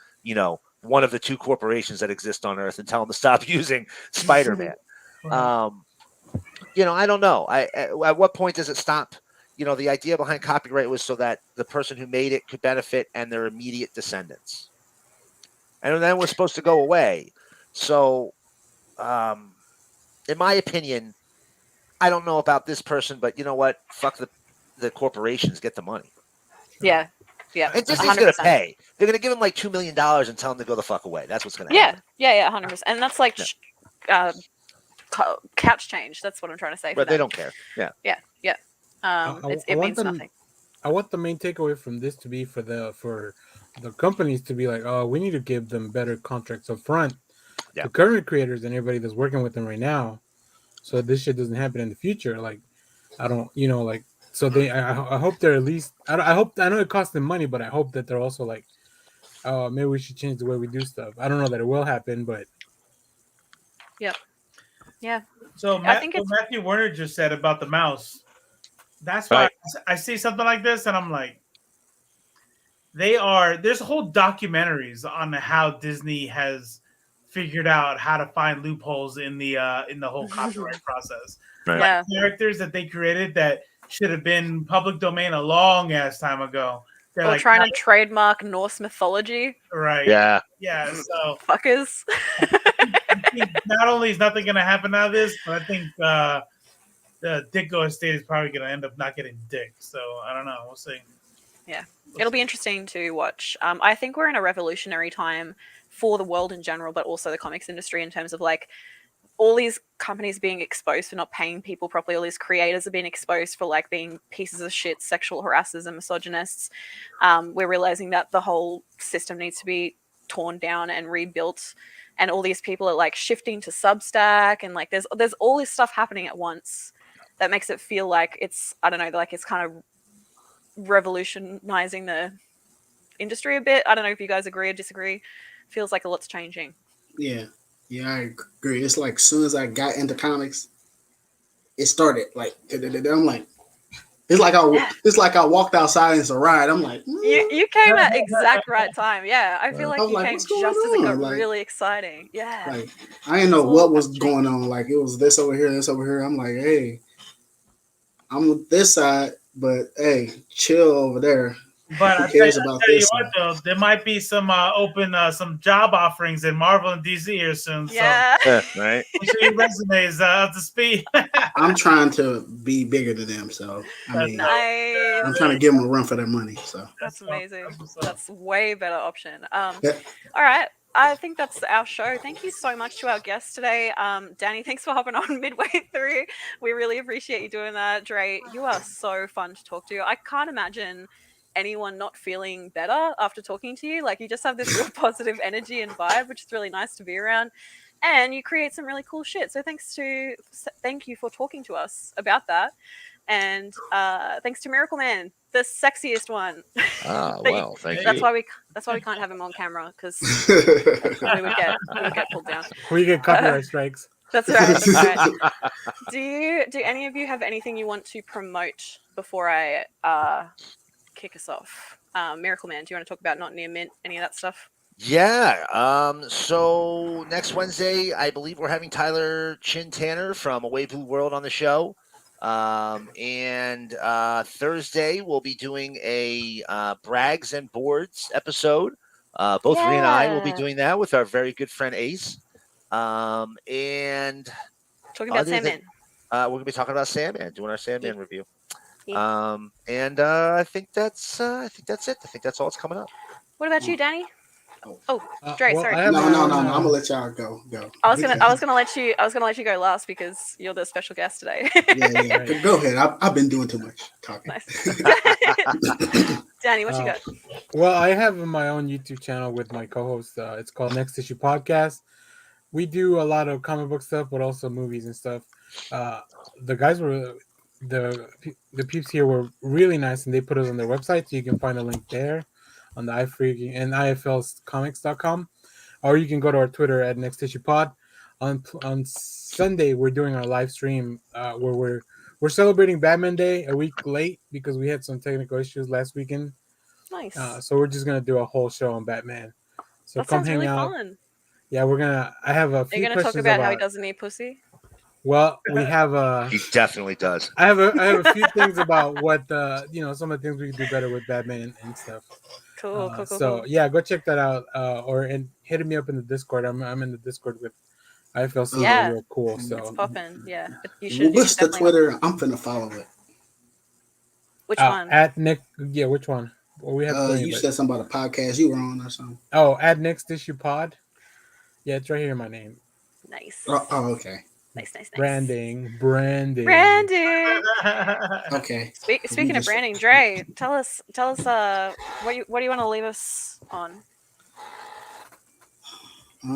C: one of the two corporations that exist on Earth and tell them to stop using Spider-Man? I don't know. At what point does it stop? The idea behind copyright was so that the person who made it could benefit and their immediate descendants. And then it was supposed to go away. So, in my opinion, I don't know about this person, but you know what? Fuck the corporations, get the money.
A: Yeah. Yeah.
C: And Disney's going to pay. They're going to give him like $2 million and tell him to go the fuck away. That's what's going to happen.
A: Yeah, 100%. And that's like couch change. That's what I'm trying to say.
C: But they don't care. Yeah.
A: It means nothing.
D: I want the main takeaway from this to be for the companies to be like, oh, we need to give them better contracts up front.
C: Yeah.
D: The current creators and everybody that's working with them right now, so this shit doesn't happen in the future. Like, I don't, so I hope they're at least. I know it costs them money, but I hope that they're also like, oh, maybe we should change the way we do stuff. I don't know that it will happen, but.
A: Yep. Yeah.
B: So Matthew Werner just said about the mouse. That's why I see something like this and I'm like, there's whole documentaries on how Disney has figured out how to find loopholes in the whole copyright process.
C: Right.
A: Yeah.
B: Characters that they created that should have been public domain a long ass time ago. They're
A: Or trying to trademark Norse mythology.
B: Right.
C: Yeah.
B: Yeah. So
A: Fuckers.
B: think not only is nothing going to happen out of this, but I think the Dicko estate is probably going to end up not getting dick. So I don't know. We'll see.
A: Yeah, it'll be interesting to watch. I think we're in a revolutionary time for the world in general, but also the comics industry in terms of like all these companies being exposed for not paying people properly. All these creators are being exposed for like being pieces of shit, sexual harassers and misogynists. We're realizing that the whole system needs to be torn down and rebuilt. And all these people are like shifting to Substack, and like there's all this stuff happening at once that makes it feel like it's, I don't know, like it's kind of revolutionizing the industry a bit. I don't know if you guys agree or disagree. Feels like a lot's changing.
E: Yeah, I agree. It's like as soon as I got into comics, it started like I'm like, it's like I walked outside and it's a ride. I'm like,
A: you came at exact right time. Yeah, I feel like you
E: like,
A: came
E: what's
A: just
E: going
A: as it got
E: on? Like,
A: really exciting. Yeah,
E: like I didn't know what was going on. Like it was this over here, this over here. I'm like, hey, I'm with this side, but hey, chill over there.
B: But
E: Who
B: I
E: cares
B: tell
E: about
B: you
E: this
B: what, though, there might be some open some job offerings in Marvel and DC here soon.
A: Yeah,
C: Yeah, right.
B: So make sure your resume is up to speed.
E: I'm trying to be bigger than them, so I mean,
A: nice.
E: I'm trying to give them a run for their money. So
A: That's amazing. That's way better option.
E: Yeah.
A: All right. I think that's our show. Thank you so much to our guests today. Danny, thanks for hopping on midway through. We really appreciate you doing that. Dre, you are so fun to talk to. I can't imagine anyone not feeling better after talking to you. Like you just have this real positive energy and vibe, which is really nice to be around. And you create some really cool shit. So thank you for talking to us about that. And thanks to Miracle Man, the sexiest one.
C: Well, thank you.
A: That's why we can't have him on camera, because we would get pulled down.
D: We get copyright strikes.
A: That's right. That's right. Do any of you have anything you want to promote before I kick us off? Miracle Man, do you want to talk about Not Near Mint, any of that stuff?
C: Yeah. So next Wednesday, I believe we're having Tyler Chin Tanner from Away Blue World on the show. And Thursday we'll be doing a Brags and Boards episode. Both Rhea and I will be doing that with our very good friend Ace. And
A: talking about Sandman.
C: We're gonna be talking about Sandman, doing our Sandman review.
A: Yeah.
C: And I think that's it. I think that's all that's coming up.
A: What about you, Danny? Oh, Dre, sorry.
E: No. I'm gonna let y'all go.
A: I was gonna let you go last because you're the special guest today.
E: Yeah. Go ahead. I've been doing too much talking.
A: Nice. Danny, what you got?
D: Well, I have my own YouTube channel with my co-host. It's called Next Issue Podcast. We do a lot of comic book stuff, but also movies and stuff. The guys were the peeps here were really nice, and they put us on their website, so you can find a link there on the iFreaking and iflscomics.com, or you can go to our Twitter at Next Issue Pod. On Sunday, we're doing our live stream where we're celebrating Batman Day a week late because we had some technical issues last weekend.
A: Nice.
D: So we're just gonna do a whole show on Batman. So
A: that
D: come
A: sounds
D: hang
A: really
D: out.
A: fun.
D: Yeah, I have a few
A: Are you gonna
D: questions
A: talk about how he doesn't need pussy?
D: Well, we have
C: He definitely does.
D: I have a few things about what some of the things we can do better with Batman and stuff.
A: Cool.
D: So yeah, go check that out. And hit me up in the Discord. I'm in the Discord with IFL. Real cool. So
A: it's popping. Yeah, you should.
E: What's the Twitter? I'm finna follow it.
A: Which one?
D: At Nick. Yeah, which one? Well, we have.
E: You said something about a podcast you were on or something.
D: Oh, at Next Issue Pod. Yeah, it's right here in my name.
A: Nice.
E: Oh, okay.
A: Nice.
D: Branding.
E: Okay.
A: Speaking of branding, Dre, tell us what do you want to leave us on?
E: I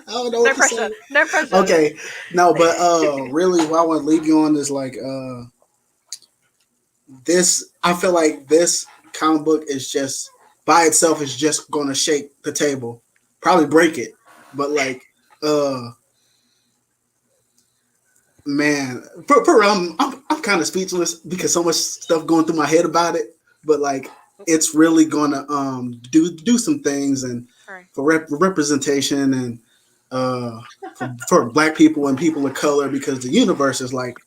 E: don't know what to say.
A: No pressure.
E: Okay. No, but really what I want to leave you on is like this. I feel like this comic book is just by itself is just gonna shake the table, probably break it. But like man, for real, I'm kind of speechless because so much stuff going through my head about it. But like it's really gonna do some things and for representation and for Black people and people of color, because the universe is like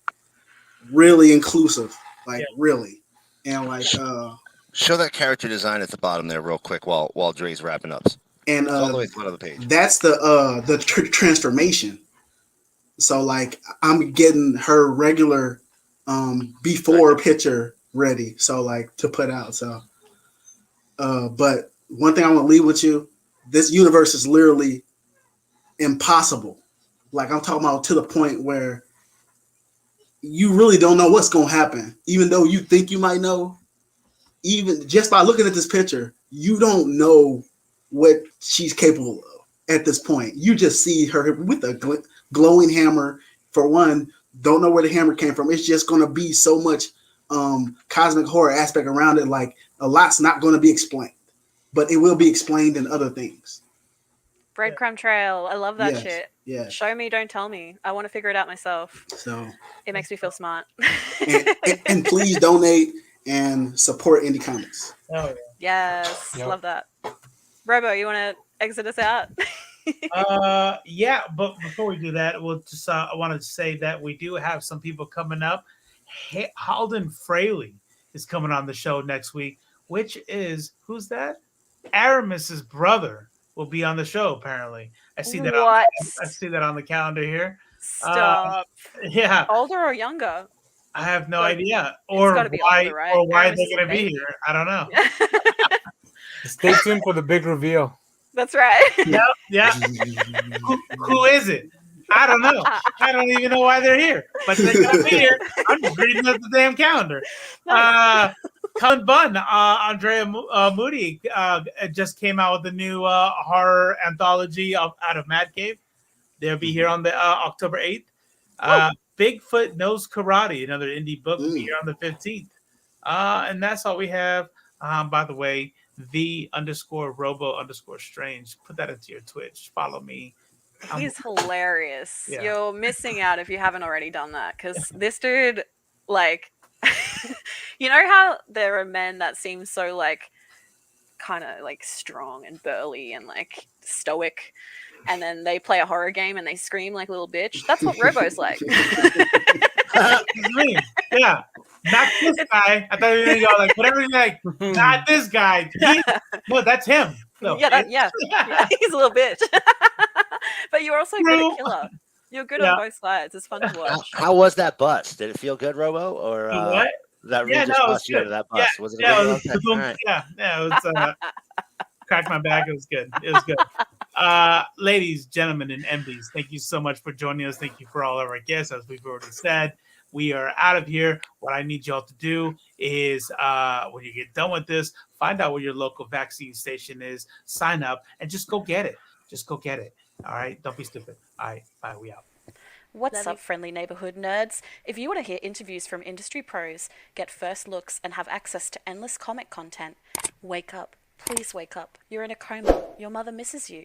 E: really inclusive, like really, and like
C: show that character design at the bottom there real quick while Dre's wrapping up.
E: and
C: It's all the way to the bottom of the page.
E: that's the transformation. So like I'm getting her regular before picture ready, so like to put out. So but one thing I want to leave with you, this universe is literally impossible. Like I'm talking about to the point where you really don't know what's gonna happen, even though you think you might know. Even just by looking at this picture, you don't know what she's capable of at this point. You just see her with a glowing hammer. For one, don't know where the hammer came from. It's just going to be so much cosmic horror aspect around it. Like a lot's not going to be explained, but it will be explained in other things.
A: Breadcrumb trail. I love that
E: Yes,
A: shit.
E: yes.
A: Show me, don't tell me. I want to figure it out myself.
E: So
A: It makes me feel smart.
E: and please donate and support indie comics.
B: Oh, yeah.
A: Yes,
D: Yep.
A: love that. Robo, you want to exit us out?
B: Yeah, but before we do that, we'll just I wanted to say that we do have some people coming up. Halden Fraley is coming on the show next week, which is who's that? Aramis's brother will be on the show. Apparently, I see that.
A: What?
B: I see that on the calendar here.
A: Stop.
B: Yeah,
A: Older or younger?
B: I have no
A: Gotta-
B: idea, or
A: gotta be
B: why,
A: older, right?
B: or why
A: Aramis
B: they're
A: is a
B: going to be
A: baby.
B: here. I don't know.
D: Stay tuned for the big reveal.
A: That's right.
B: Yeah. Who is it? I don't know. I don't even know why they're here, but they're gonna be here. I'm just reading up the damn calendar. Cullen Bunn, Andrea Moody just came out with a new horror anthology out of Mad Cave. They'll be here on the October 8th. Bigfoot Knows Karate, another indie book, will be here on the 15th. And that's all we have. By the way, _Robo_Strange. Put that into your Twitch. Follow me.
A: He's hilarious.
B: Yeah.
A: You're missing out if you haven't already done that, because this dude, like, you know how there are men that seem so like kind of like strong and burly and like stoic, and then they play a horror game and they scream like a little bitch? That's what Robo's like.
B: It's me. Yeah. Not this guy. I thought you were gonna go like whatever you like. Not this guy. No, that's him. No,
A: yeah, he's a little bitch. But you're also good at killer. You're good on both sides. It's fun to watch.
C: How was that bus? Did it feel good, Robo? Or
B: what?
C: that really just bust you out of that bus? Was it?
B: Yeah,
C: it
B: was cracked my back. It was good. It was good. Ladies, gentlemen, and MDs, thank you so much for joining us. Thank you for all of our guests. As we've already said, we are out of here. What I need y'all to do is when you get done with this, find out where your local vaccine station is, sign up, and just go get it. Just go get it. All right? Don't be stupid. All right. Bye. We out.
A: What's up, friendly neighborhood nerds? If you want to hear interviews from industry pros, get first looks, and have access to endless comic content, wake up. Please wake up. You're in a coma. Your mother misses you.